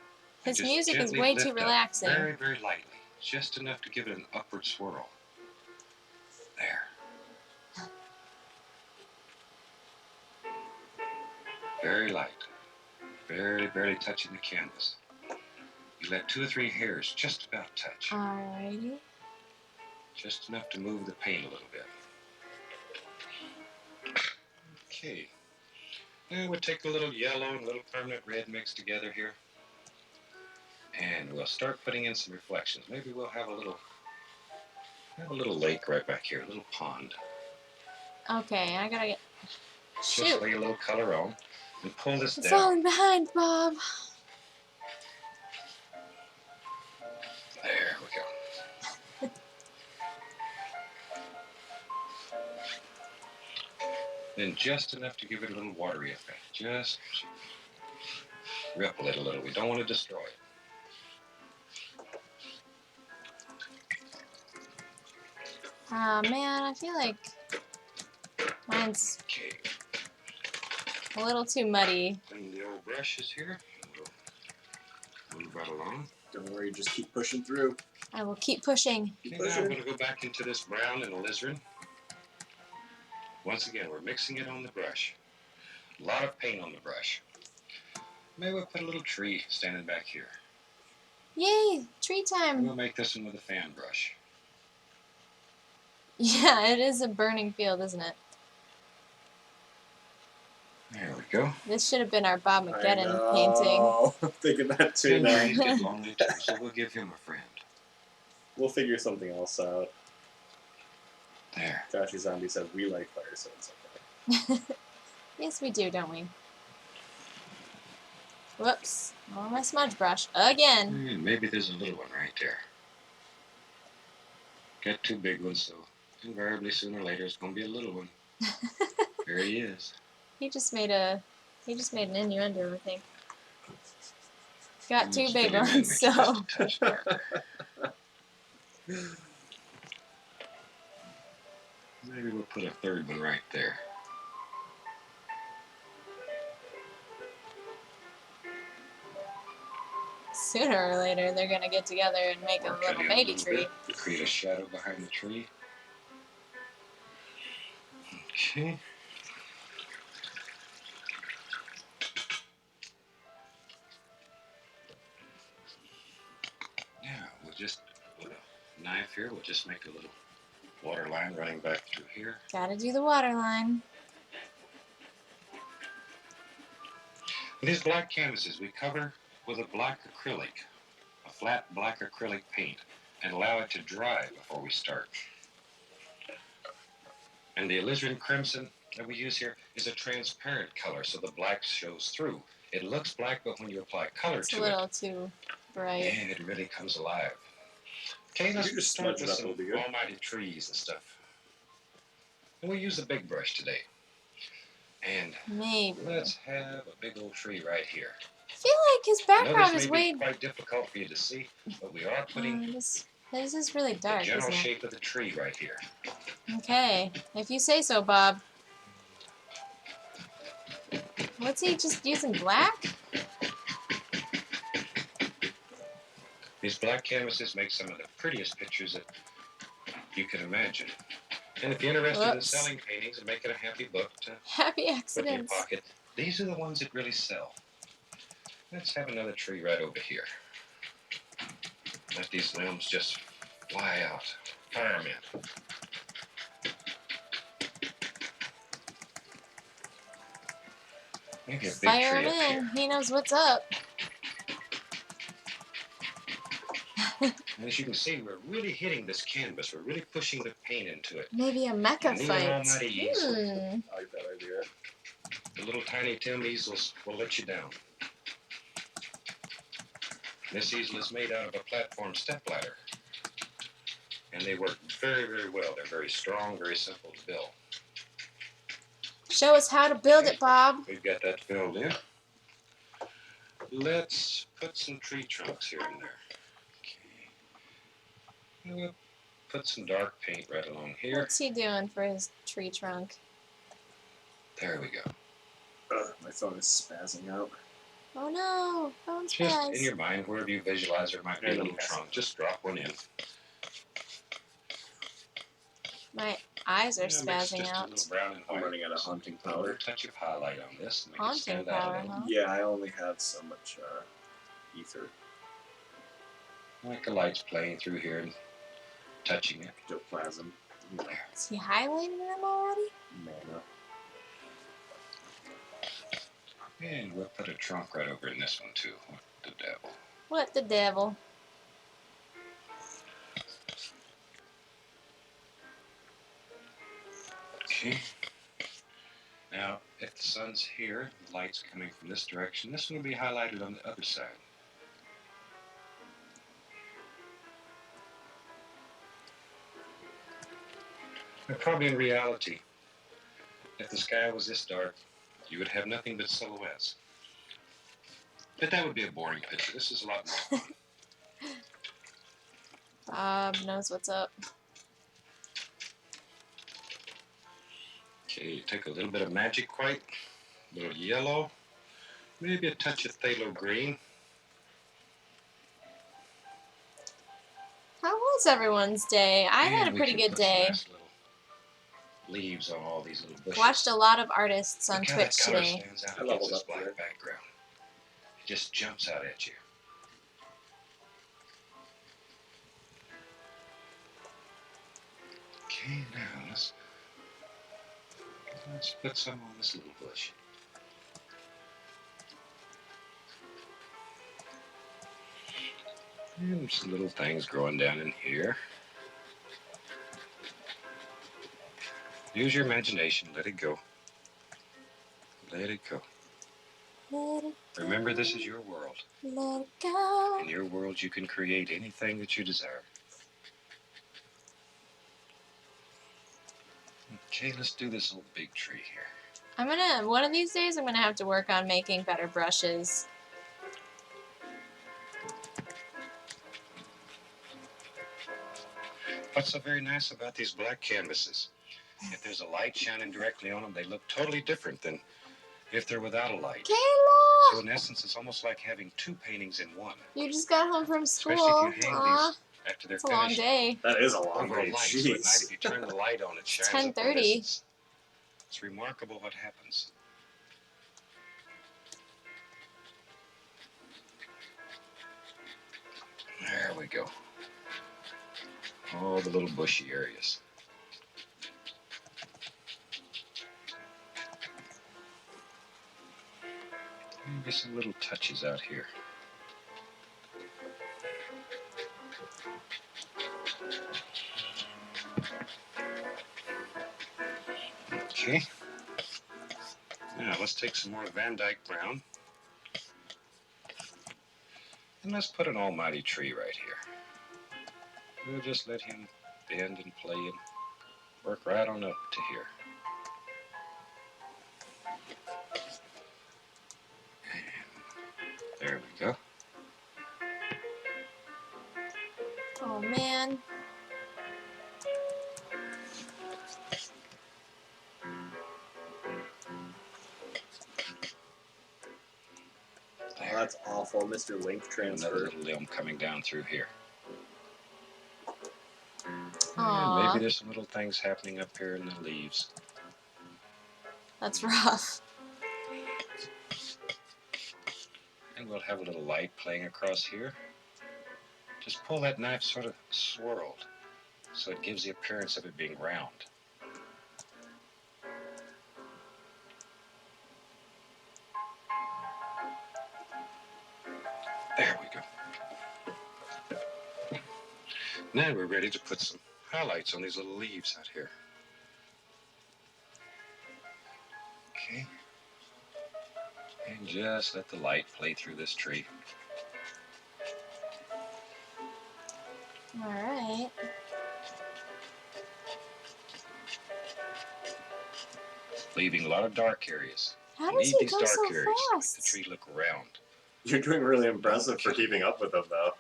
His Just music is gently way lift too up relaxing. Very, very lightly. Just enough to give it an upward swirl. There. Very light. Very, barely touching the canvas. You let 2 or 3 hairs just about touch. Alrighty. Just enough to move the paint a little bit. Okay. Now we'll take a little yellow and a little permanent red mixed together here. And we'll start putting in some reflections. Maybe we'll have a little lake right back here, a little pond. Okay, I gotta get... Just Shoot! lay a little color on and pull this I'm down. falling behind, Bob. There we go. Then just enough to give it a little watery effect. Just ripple it a little. We don't want to destroy it. Aw, man, I feel like mine's Okay. a little too muddy. Clean the old brushes here. We'll move right along. Don't worry, just keep pushing through. I will keep pushing. Okay, now I'm going to go back into this brown and alizarin. Once again, we're mixing it on the brush. A lot of paint on the brush. Maybe we'll put a little tree standing back here. Yay! Tree time! We'll make this one with a fan brush. Yeah, it is a burning field, isn't it? There we go. This should have been our Bobmageddon painting. I'm thinking that too And now. he's getting lonely too, so we'll give him a friend. We'll figure something else out. There. Joshy Zombie said we like fire, so it's okay. Yes, we do, don't we? Whoops. Oh, my smudge brush. Again. And maybe there's a little one right there. Get 2 big ones, so invariably sooner or later it's going to be a little one. There he is. He just made an innuendo, I think. got two Just big fill him in, ones, make it so. just a touch darker. Maybe we'll put a third one right there. Sooner or later, they're gonna get together and make a Work that little in baby little tree. bit to create a shadow behind the tree. Okay. Now we'll just, with a knife here, we'll just make a little water line running back through here. Gotta do the water line. These black canvases we cover with a black acrylic, a flat black acrylic paint, and allow it to dry before we start. And the alizarin crimson that we use here is a transparent color, so the black shows through. It looks black, but when you apply color It's a to little too bright. it really comes alive. Okay, let's You just start smudge it with up, some it'll be good. almighty trees and stuff. And we'll use a big brush today. And Maybe. let's have a big old tree right here. I feel like his I know background this is may way. be quite difficult for you to see, but we are putting This is really the dark, general isn't it? shape of the tree right here. Okay, if you say so, Bob. What's he just using black? These black canvases make some of the prettiest pictures that you can imagine. And if you're interested in Whoops. selling paintings and making a happy book to Happy put in your accidents. pocket, these are the ones that really sell. Let's have another tree right over here. Let these limbs just fly out. Fire 'em in. Maybe a big Fire him tree up in. here. He knows what's up. And as you can see, we're really hitting this canvas. We're really pushing the paint into it. Maybe a mecha And these fight. almighty easels, I like that idea. the little tiny Tim easels will let you down. This easel is made out of a platform stepladder. And they work very, very well. They're very strong, very simple to build. Show us how to build it, Bob. We've got that filled in. Let's put some tree trunks here and there. Okay. And we'll put some dark paint right along here. What's he doing for his tree trunk? There we go. My phone is spazzing out. Oh no! Phone Just in spaz. your mind, wherever you visualize there might be a little trunk, just drop one in. My eyes are Yeah, mix spazzing just a out. little brown and I'm white. running out of haunting A little power. touch of highlight on this. Make it Haunting stand out a power, little. huh? Yeah, I only have so much ether. Like the light's playing through here and touching it. Ectoplasm. There. Is he highlighting them already? Mana. And we'll put a trunk right over in this one too. What the devil. What the devil? Okay. Now, if the sun's here, the light's coming from this direction, this one will be highlighted on the other side. And probably in reality, if the sky was this dark, you would have nothing but silhouettes. But that would be a boring picture. This is a lot more fun. Bob knows what's up. Okay, take a little bit of magic white, a little yellow, maybe a touch of phthalo green. How was everyone's day? I had a And we pretty can good put some day. nice little leaves on all these little bushes. Watched a lot of artists on Look how Twitch that color today. stands out I against leveled this up black there. background. It just jumps out at you. Okay, now let's put some on this little bush. And there's some little things growing down in here. Use your imagination. Let it go. Let it go. Let it Remember, this is your world. let it go. In your world, you can create anything that you desire. Okay, let's do this little big tree here. One of these days I'm gonna have to work on making better brushes. What's so very nice about these black canvases? If there's a light shining directly on them, they look totally different than if they're without a light. Kayla! So in essence, it's almost like having two paintings in one. You just got home from school. Especially if you hang Aw, these after they're it's a long finished day. That is a long over a way. light. So at night, Jeez. if you turn the light on, it It's shines up on 10:30. this. It's remarkable what happens. There we go. All the little bushy areas. Maybe some little touches out here. Okay. Now let's take some more Van Dyke brown. And let's put an almighty tree right here. We'll just let him bend and play and work right on up to here. And there we go. Oh, man. Oh, that's awful, Mr. Link transfer. Another little limb coming down through here. And Aw, maybe there's some little things happening up here in the leaves. that's rough. And we'll have a little light playing across here. Just pull that knife sort of swirled so it gives the appearance of it being round. There we go. Now we're ready to put some highlights on these little leaves out here. Okay. And just let the light play through this tree. All right. Leaving a lot of dark areas. How You does need he these go dark so areas to make the fast? tree look round. You're doing really impressive for keeping up with them, though.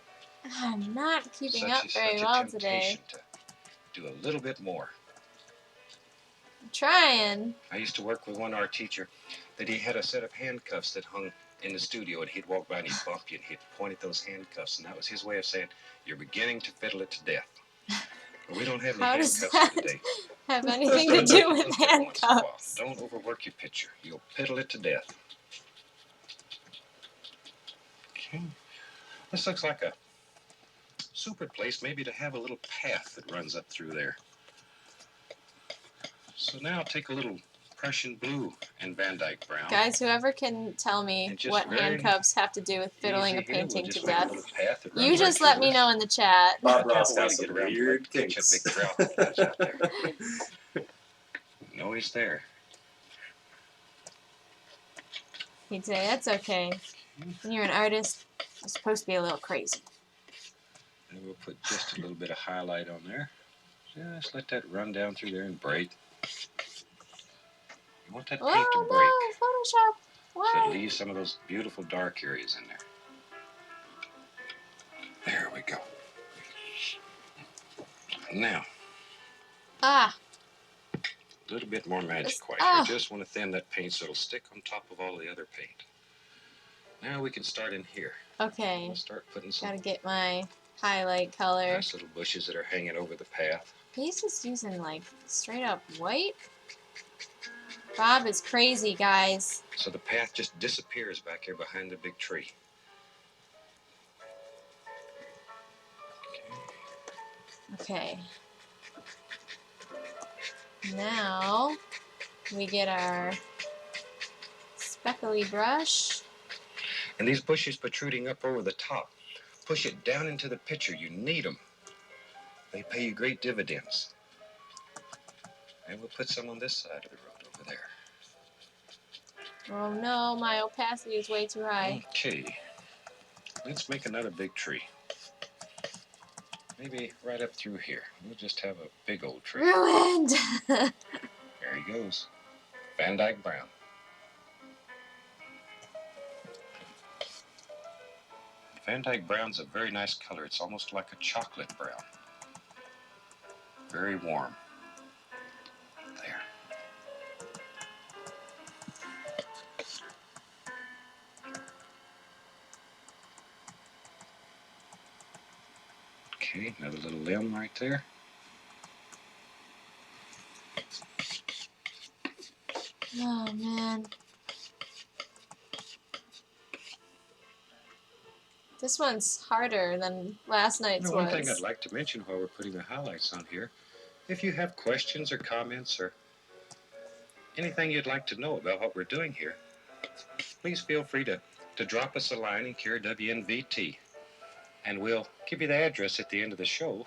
I'm not keeping Such up is very such a well today. temptation to do a little bit more. I'm trying. I used to work with one art teacher that he had a set of handcuffs that hung in the studio, and he'd walk by and he'd bump you and he'd point at those handcuffs, and that was his way of saying, you're beginning to fiddle it to death. But we don't have any How does handcuffs that here today. have anything So to do take a with little bit once in a while. handcuffs? Don't overwork your picture. You'll piddle it to death. Okay. This looks like a super place, maybe to have a little path that runs up through there. So now take a little Prussian blue and Van Dyke brown. Guys, whoever can tell me And just what very handcuffs have to do with fiddling a easy here, painting we'll to just make a death, little path that you runs just right let through me this. know in the chat. Bob It'll take Ross a while has to get some around to weird that catch kinks. a big trout that lives out there. No, he's there. He'd say, that's okay. When you're an artist, you're supposed to be a little crazy. And we'll put just a little bit of highlight on there. Just let that run down through there and break. You want that paint to Oh break. no, Photoshop. So it Why? leaves some of those beautiful dark areas in there. There we go. Now, Ah, a little bit more magic white ah. here. Just want to thin that paint so it'll stick on top of all the other paint. Now we can start in here. Okay. We'll start putting some Gotta get my highlight color. nice little bushes that are hanging over the path. He's just using like straight up white. Bob is crazy, guys. So the path just disappears back here behind the big tree. Okay. Now we get our speckly brush. And these bushes protruding up over the top, push it down into the picture. You need them. They pay you great dividends. And we'll put some on this side of the road over there. Oh no, my opacity is way too high. Okay. Let's make another big tree. Maybe right up through here. We'll just have a big old tree. Ruined! There he goes. Van Dyke brown. Van Dyke brown's a very nice color. It's almost like a chocolate brown. Very warm. There. Okay, another little limb right there. Oh, man. This one's harder than last night's One was. thing I'd like to mention while we're putting the highlights on here, if you have questions or comments or anything you'd like to know about what we're doing here, please feel free to drop us a line in care WNVT, and we'll give you the address at the end of the show.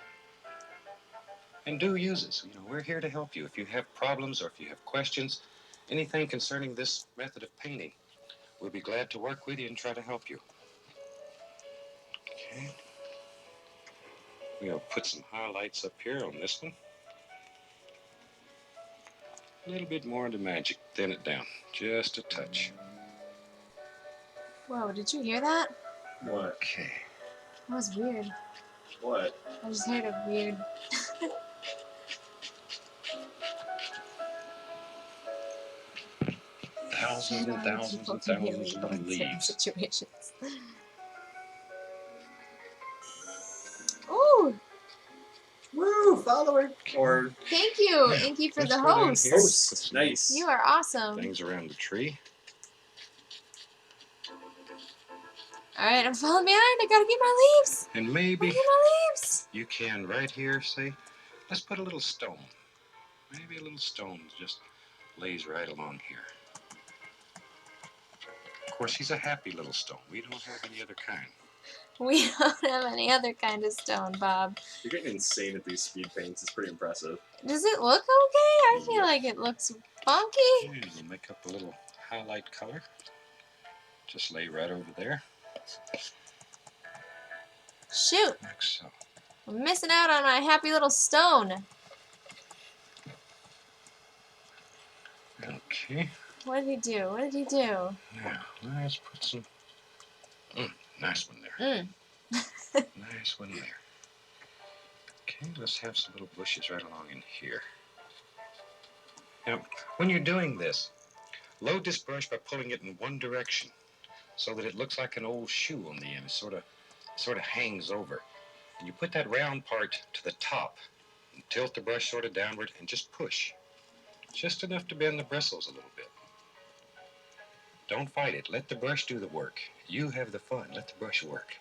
And do use us. You know, we're here to help you. If you have problems or if you have questions, anything concerning this method of painting, we'll be glad to work with you and try to help you. Okay. We'll put some highlights up here on this one. A little bit more of the magic. Thin it down. Just a touch. Whoa, did you hear that? What? Okay. That was weird. What? I just heard a weird... Thousands and thousands and thousands of leaves. Situations. Ooh! Woo! Follower! Or Thank you! Now, Thank you for let's the go down host. here and put host. some Nice. You are awesome. things around the tree. Alright, I'm falling behind. I gotta get my leaves. And I maybe gotta get my leaves. you can right here say, let's put a little stone. Maybe a little stone just lays right along here. Of course, he's a happy little stone. We don't have any other kind. We don't have any other kind of stone, Bob. You're getting insane at these speed paints. It's pretty impressive. Does it look okay? I feel Yep. like it looks funky. And we'll make up a little highlight color. Just lay right over there, Shoot, like so. I'm missing out on my happy little stone. Okay. What did he do? What did he do? Now, let's put some... nice one there. Nice one there. Okay, let's have some little bushes right along in here. Now, when you're doing this, load this brush by pulling it in one direction so that it looks like an old shoe on the end. It sort of hangs over. And you put that round part to the top and tilt the brush sort of downward and just push. Just enough to bend the bristles a little bit. Don't fight it. Let the brush do the work. You have the fun. Let the brush work.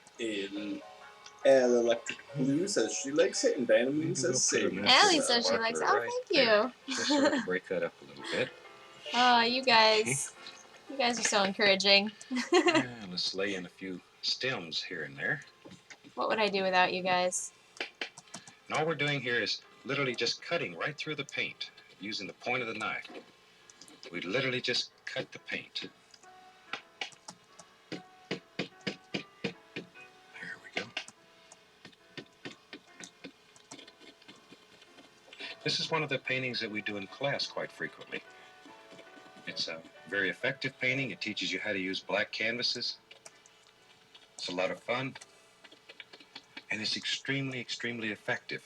L Electric Blue says she likes it, and Bannerman Maybe says we'll put same. a nice Allie little says she likes it. marker Oh, right thank there. you. Just sort of break that up a little bit. Oh, you guys. You guys are so encouraging. Yeah, let's lay in a few stems here and there. What would I do without you guys? And all we're doing here is literally just cutting right through the paint using the point of the knife. We literally just cut the paint. There we go. This is one of the paintings that we do in class quite frequently. It's a very effective painting. It teaches you how to use black canvases. It's a lot of fun. And it's extremely, extremely effective.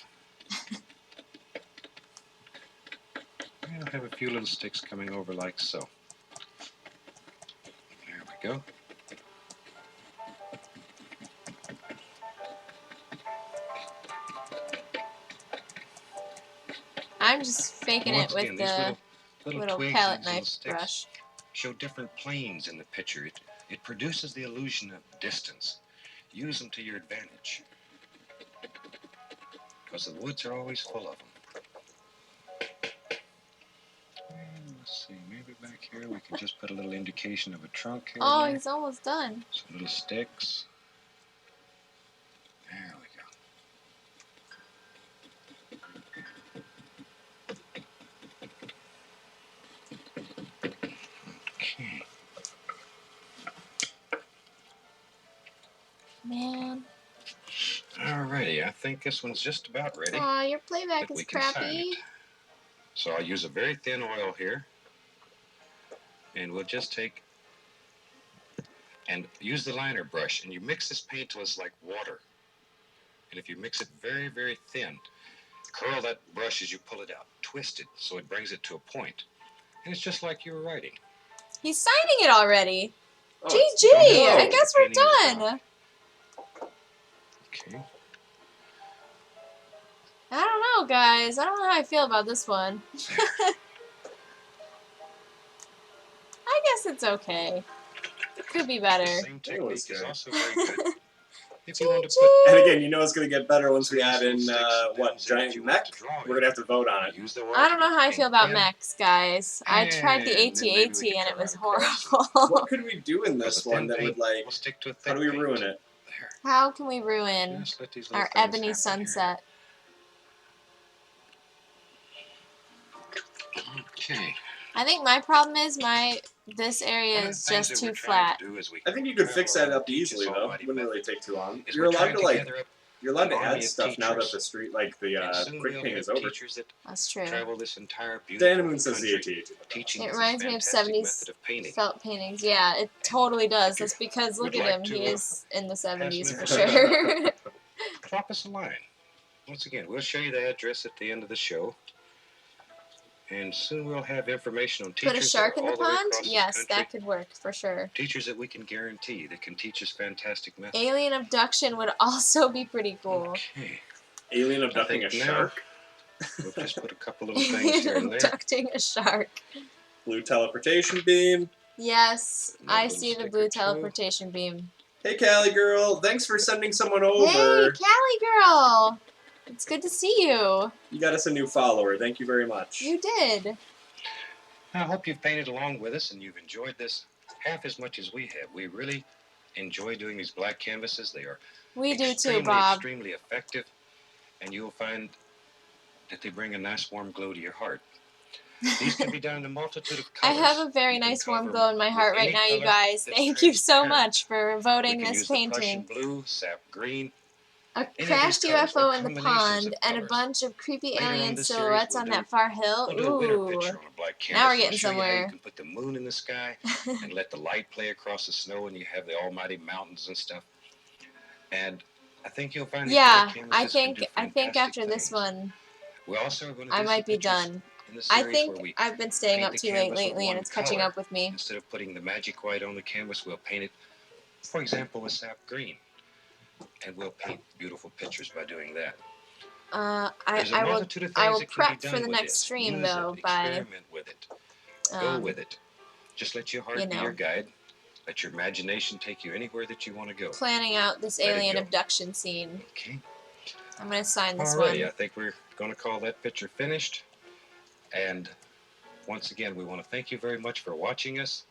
I'll have a few little sticks coming over like so. There we go. I'm just faking it Once with again, the these little twigs palette and little knife sticks brush. show different planes in the picture. It produces the illusion of distance. Use them to your advantage. Because the woods are always full of them. And let's see, maybe back here we can just put a little indication of a trunk here. Oh, and there. he's almost done. Some little sticks. There we go. Okay. Man. Alrighty, I think this one's just about ready. Aw, your playback that we is can sign crappy. it. So I'll use a very thin oil here. And we'll just take and use the liner brush. And you mix this paint till it's like water. And if you mix it very, very thin, curl that brush as you pull it out. Twist it so it brings it to a point. And it's just like you were writing. He's signing it already. Oh, GG! no. I guess we're done. Okay. I don't know, guys. I don't know how I feel about this one. I guess it's okay. It could be better. The same technique is also very good. If GG! you want to put And again, you know it's going to get better once we add in, what, giant mech? We're going to have to vote on it. use the I don't know how I feel about mechs, guys. I tried the And then maybe we AT-AT can and it turn was right across. horrible. What could we do in this With a one thin that would, paint, like, we'll stick to a how thick do we paint. ruin it? There. How can we ruin Just let these little our things ebony happen sunset? here. Okay. I think my problem is this area One of the is things just that we're too trying flat. to do as we I think you could travel fix that around up and teach easily, this though. almighty Wouldn't really method take too long. is You're we're allowed trying to, like, gather up you're allowed an to army add of stuff now that teachers, the street, like, the, and soon quick we'll paint have is over. teachers that That's true. travel this entire Diana beautiful Moon says the country AT-AT. teaching It this reminds me of fantastic 70s method of painting. felt paintings. Yeah, it totally does. That's because, look would at like him. to, He is in the have 70s some for information. sure. Drop us a line. Once again, we'll show you the address at the end of the show. And soon we'll have information on teachers Put a shark that in are the all the way pond? across Yes, this country. that could work for sure. Teachers that we can guarantee that can teach us fantastic methods. Alien abduction would also be pretty cool. Okay. Alien abducting a think now- shark? We'll just put a couple little things here Alien and there. abducting a shark. Blue teleportation beam. Yes, Another I little see the stick blue or two. teleportation beam. Hey, Callie girl. Thanks for sending someone Hey, over. Callie girl! It's good to see you. You got us a new follower. Thank you very much. You did. I hope you've painted along with us and you've enjoyed this half as much as we have. We really enjoy doing these black canvases. They are We do too, extremely, Bob. extremely effective, and you'll find that they bring a nice warm glow to your heart. These can be done in a multitude of I colors. have a very You can nice warm cover glow in my with heart right any now, you color guys. that's Thank you so transparent. much for We voting can this use the Prussian painting. blue, sap green. A Any of crashed these colors, or UFO in the combinations pond of and a colors. bunch of creepy Later on alien this series, silhouettes we'll on do- that far hill. We'll do a winter Ooh. picture on a black canvas. Now we're and getting I'll show you how somewhere. you can put the moon in the sky and let the light play across the snow, and you have the almighty mountains and stuff. And I think you'll find Yeah, that black I canvases can do think after fantastic this things. one, We also are going to I do might some be pictures done. in the I series think where we I've been staying paint up the too late canvas with lately and one it's catching color. up with me. Instead of putting the magic white on the canvas, we'll paint it, for example, with sap green. And we'll paint beautiful pictures by doing that. There's a I will multitude of I things will that can prep be for done the with next this. stream Use though it, by experiment with it, go with it. Just let your heart you be know, your guide. Let your imagination take you anywhere that you want to go. planning out this Let it alien go. abduction scene. Okay. I'm gonna sign this Alrighty, I one. think we're going to call that picture finished. And once again, we want to thank you very much for watching us.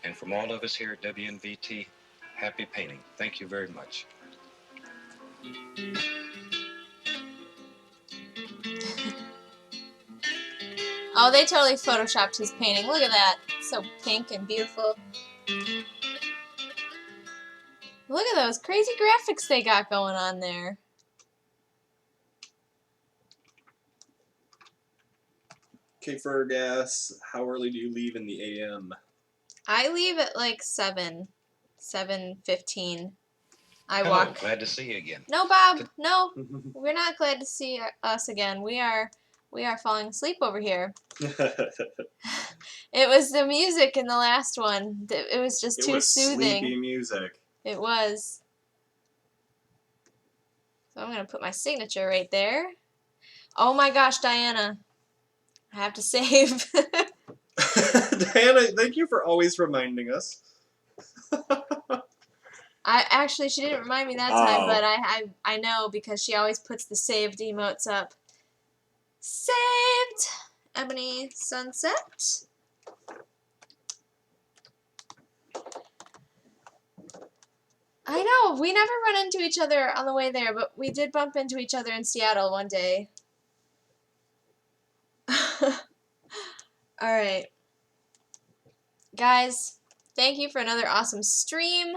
And from all of us here at WNVT, happy painting. Thank you very much. Oh, they totally photoshopped his painting. Look at that. It's so pink and beautiful. Look at those crazy graphics they got going on there. Okay, Fergus, how early do you leave in the AM? I leave at like 7:15. I Hello, walk. glad to see you again. No, Bob. No, we're not glad to see us again. We are falling asleep over here. It was the music in the last one. It was just too soothing. Sleepy music. It was. So I'm gonna put my signature right there. Oh my gosh, Diana. I have to save. Diana, thank you for always reminding us. She didn't remind me that time, but I know because she always puts the saved emotes up. Saved! Ebony Sunset. I know, we never run into each other on the way there, but we did bump into each other in Seattle one day. Alright. Guys, thank you for another awesome stream.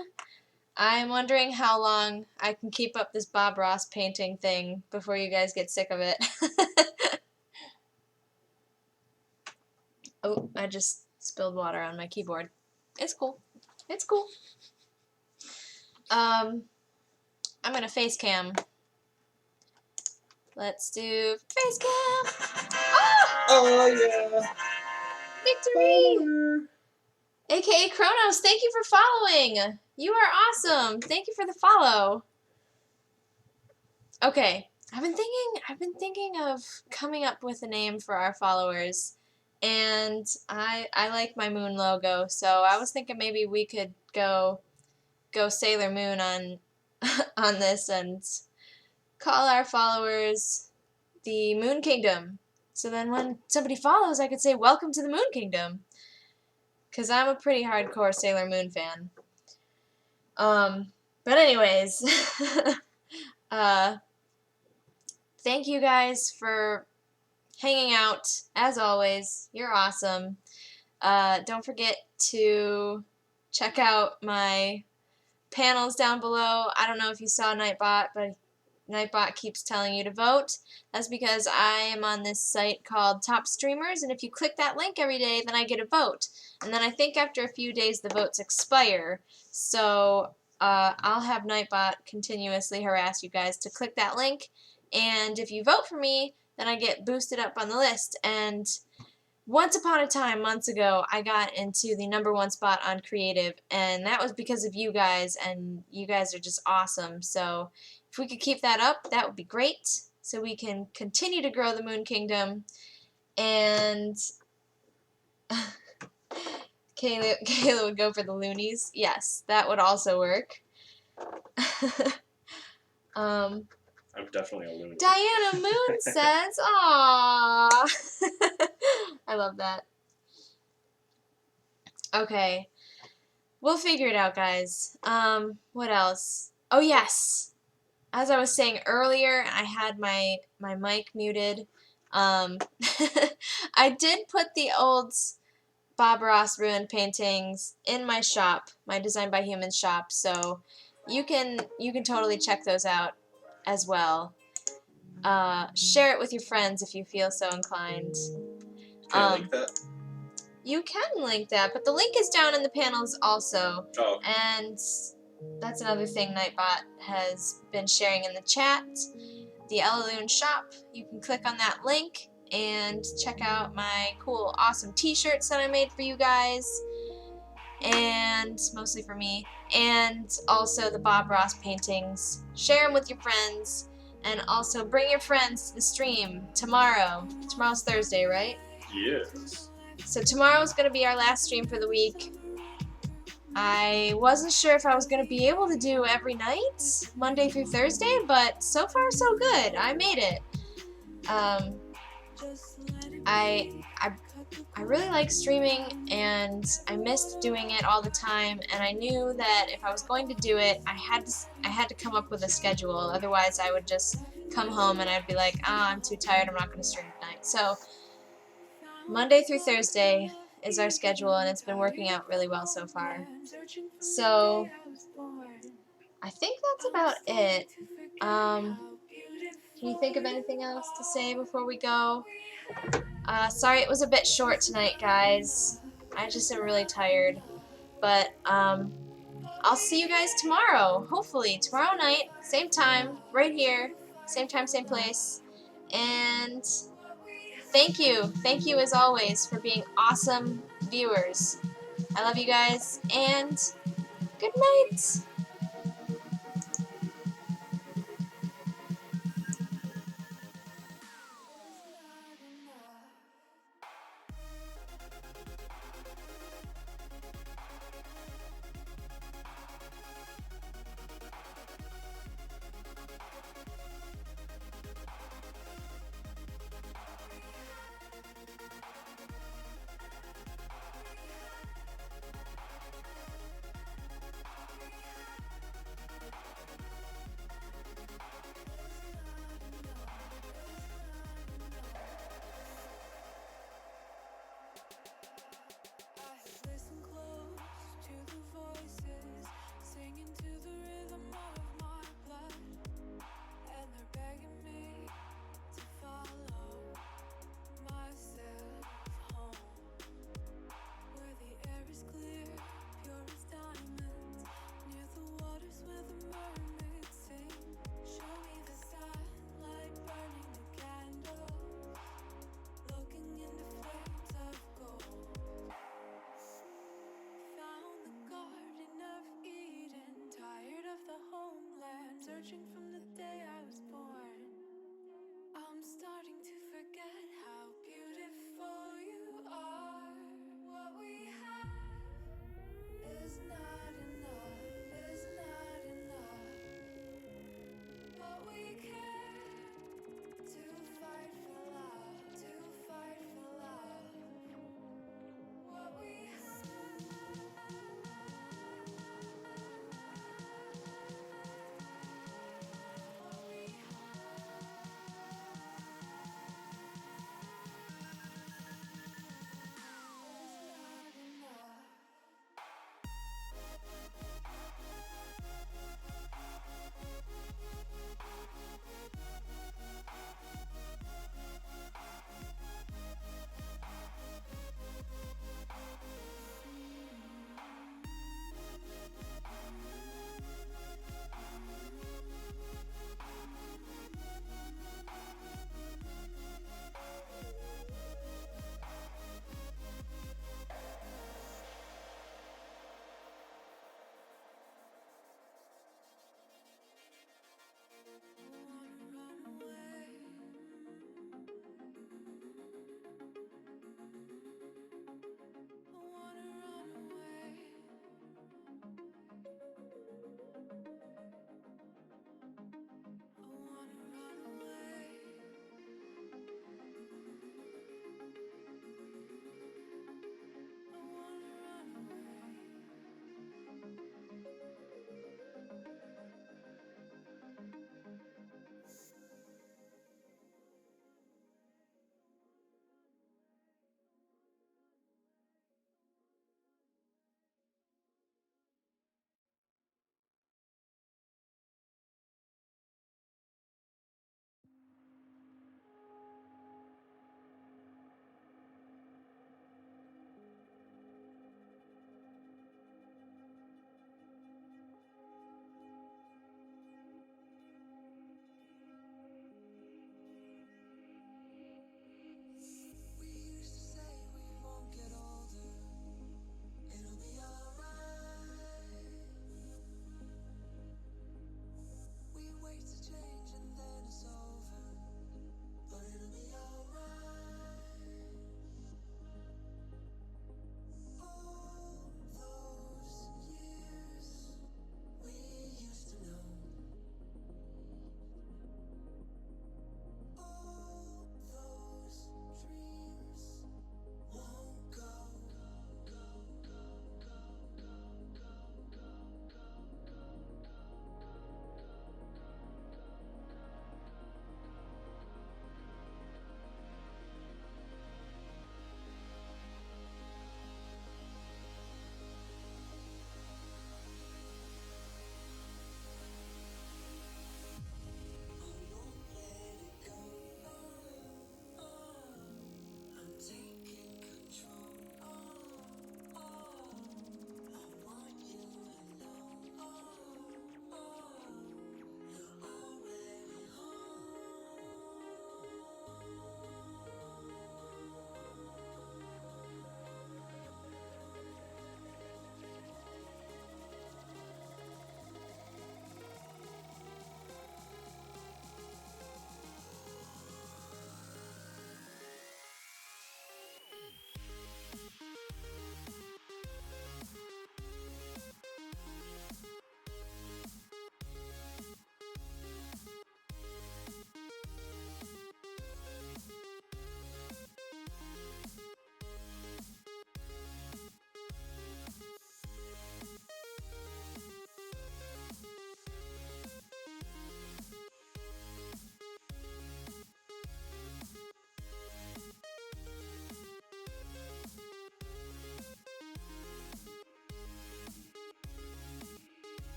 I'm wondering how long I can keep up this Bob Ross painting thing before you guys get sick of it. Oh, I just spilled water on my keyboard. It's cool. It's cool. I'm gonna face cam Let's do face cam. Ah! Oh yeah. Victory! AKA Kronos, thank you for following. You are awesome. Thank you for the follow. Okay, I've been thinking of coming up with a name for our followers, and I like my moon logo, so I was thinking maybe we could go Sailor Moon on on this and call our followers the Moon Kingdom. So then when somebody follows, I could say welcome to the Moon Kingdom, cuz I'm a pretty hardcore Sailor Moon fan. But anyways, thank you guys for hanging out. As always, you're awesome. Don't forget to check out my panels down below. I don't know if you saw Nightbot, but Nightbot keeps telling you to vote. That's because I am on this site called Top Streamers, and if you click that link every day, then I get a vote. And then I think after a few days the votes expire. So I'll have Nightbot continuously harass you guys to click that link, and if you vote for me, then I get boosted up on the list. And once upon a time, months ago, I got into the #1 spot on Creative, and that was because of you guys, and you guys are just awesome. So if we could keep that up, that would be great, so we can continue to grow the Moon Kingdom. And Kayla would go for the loonies. Yes, that would also work. I'm definitely a loony. Diana Moon says, "Aww." I love that. Okay. We'll figure it out, guys. What else? Oh, yes. As I was saying earlier, I had my mic muted. I did put the old Bob Ross ruined paintings in my shop, my Design by Humans shop, so you can totally check those out as well. Share it with your friends if you feel so inclined. Can I link that? You can link that, but the link is down in the panels also. Oh. And that's another thing Nightbot has been sharing in the chat. The Elaloon shop, you can click on that link and check out my cool, awesome t-shirts that I made for you guys. And mostly for me. And also the Bob Ross paintings. Share them with your friends. And also bring your friends to the stream tomorrow. Tomorrow's Thursday, right? Yes. So tomorrow's going to be our last stream for the week. I wasn't sure if I was going to be able to do every night, Monday through Thursday, but so far so good. I made it. I really like streaming, and I missed doing it all the time, and I knew that if I was going to do it, I had to come up with a schedule. Otherwise, I would just come home and I'd be like, I'm too tired, I'm not going to stream tonight. So Monday through Thursday is our schedule, and it's been working out really well so far. So I think that's about it. Can you think of anything else to say before we go? Sorry it was a bit short tonight, guys. I just am really tired. But I'll see you guys tomorrow. Hopefully tomorrow night, same time, right here, same time, same place. And thank you as always for being awesome viewers. I love you guys, and good night. searching from the day